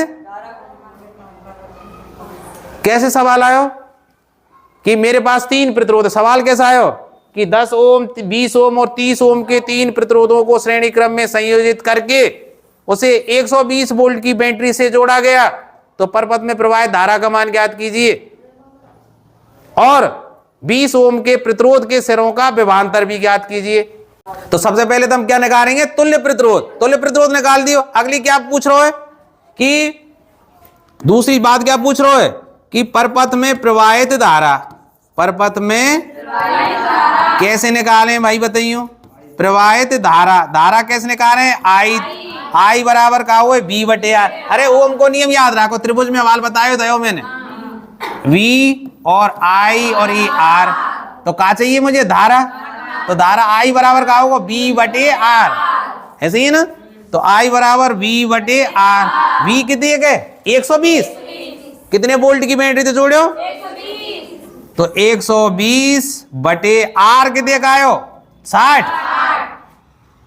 कैसे सवाल आयो कि मेरे पास 3 प्रतिरोध, सवाल कैसा आयो कि 10 ओम 20 ओम और 30 ओम के 3 प्रतिरोधों को श्रेणी क्रम में संयोजित करके उसे 120 वोल्ट की बैटरी से जोड़ा गया, तो परपथ में प्रवाहित धारा का मान ज्ञात कीजिए, और 20 ओम के प्रतिरोध के सिरों का विभवांतर भी ज्ञात कीजिए। तो सबसे पहले तो हम क्या निकालेंगे, तुल्य प्रतिरोध। तुल्य प्रतिरोध निकाल दियो। अगली क्या पूछ रहे हो कि दूसरी बात क्या पूछ रहे हो कि परपथ में प्रवाहित धारा, परपथ में कैसे निकालें भाई बताइयो, प्रवाहित धारा, धारा कैसे निकालें, I बराबर का हुआ V बटे R। अरे ओम को नियम याद रखो, त्रिभुज में सवाल बताया था मैंने, V और I और ये R, तो क्या चाहिए मुझे, धारा, तो धारा I बराबर का होगा V बटे R, ऐसे ही ना। तो I बराबर V बटे R, V कितने के 120, कितने वोल्ट की बैटरी से जोड़े हो, तो 120 बटे R कितने का आयो 60,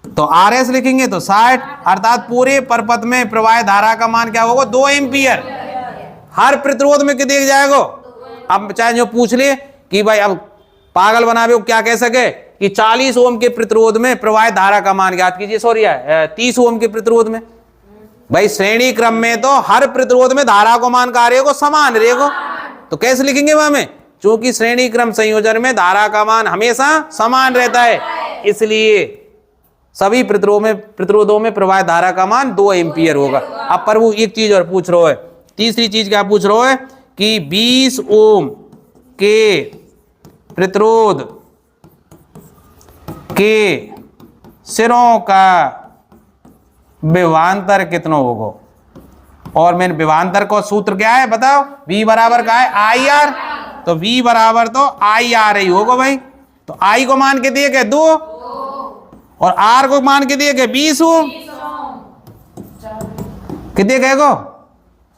तो RS लिखेंगे तो 60, अर्थात पूरे परपथ में प्रवाह धारा का मान क्या होगा 2 एम्पियर। हर प्रतिरोध में कितने जाएगा, अब चाहे जो पूछ ले कि भाई अब पागल बनावे क्या कह सके कि 40 ओम के प्रतिरोध में प्रवाह धारा का मान ज्ञात कीजिए, सॉरी 30 ओम के प्रतिरोध में भाई श्रेणी क्रम में तो हर प्रतिरोध में धारा को मान कार्य को समान रहेगा, तो कैसे लिखेंगे वहां में? क्योंकि श्रेणी क्रम संयोजन में धारा का मान हमेशा समान रहता है, इसलिए सभी प्रतिरोधों में प्रवाह धारा का मान 2 एम्पियर होगा। अब प्रभु एक चीज और पूछ रहा है, तीसरी चीज क्या पूछ रहा है कि 20 ओम के प्रतिरोध के सिरों का विभवांतर कितना होगा? और मैंने विभवांतर का सूत्र क्या है बताओ? V बराबर का है आई आर, तो V बराबर तो आई आर ही होगा भाई। तो I को मान के दिए गए 2 और R को मान के दिए गए 20 ओम, कितने गए को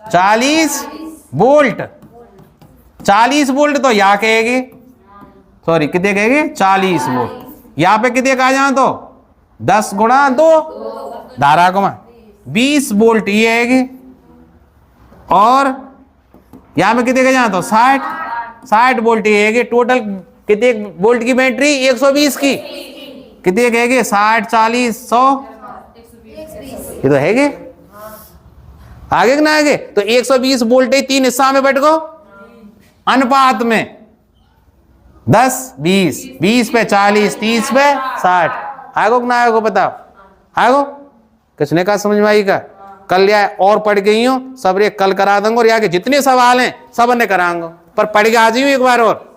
40 वोल्ट। 40 वोल्ट तो यहाँ कहेगी, सॉरी कितने कहेगी 40 वोल्ट। यहाँ पे कितने कहा जाए तो 10 गुणा 2 धारा को मान 20 वोल्ट ये आएगी, और यहाँ पे कितने कहा जाए तो 60 वोल्ट ये आएगी। टोटल कितने वोल्ट की बैटरी? 120 की। कितने कहेंगे 60 40 100, ये तो है आगे ना आगे। तो 120 वोल्ट 3 हिस्सा में बैठ गो, अनुपात में 10 20, 20 पे 40, 30 पे 60। आगो ना आगो बताओ? आगो किसने कहा समझ में आई का? कल या और पढ़ गई हूँ सब रे, कल करा दूंगा, और यहाँ के जितने सवाल हैं सब ने कराऊंगा, पर पढ़ के आ जाइयो एक बार और।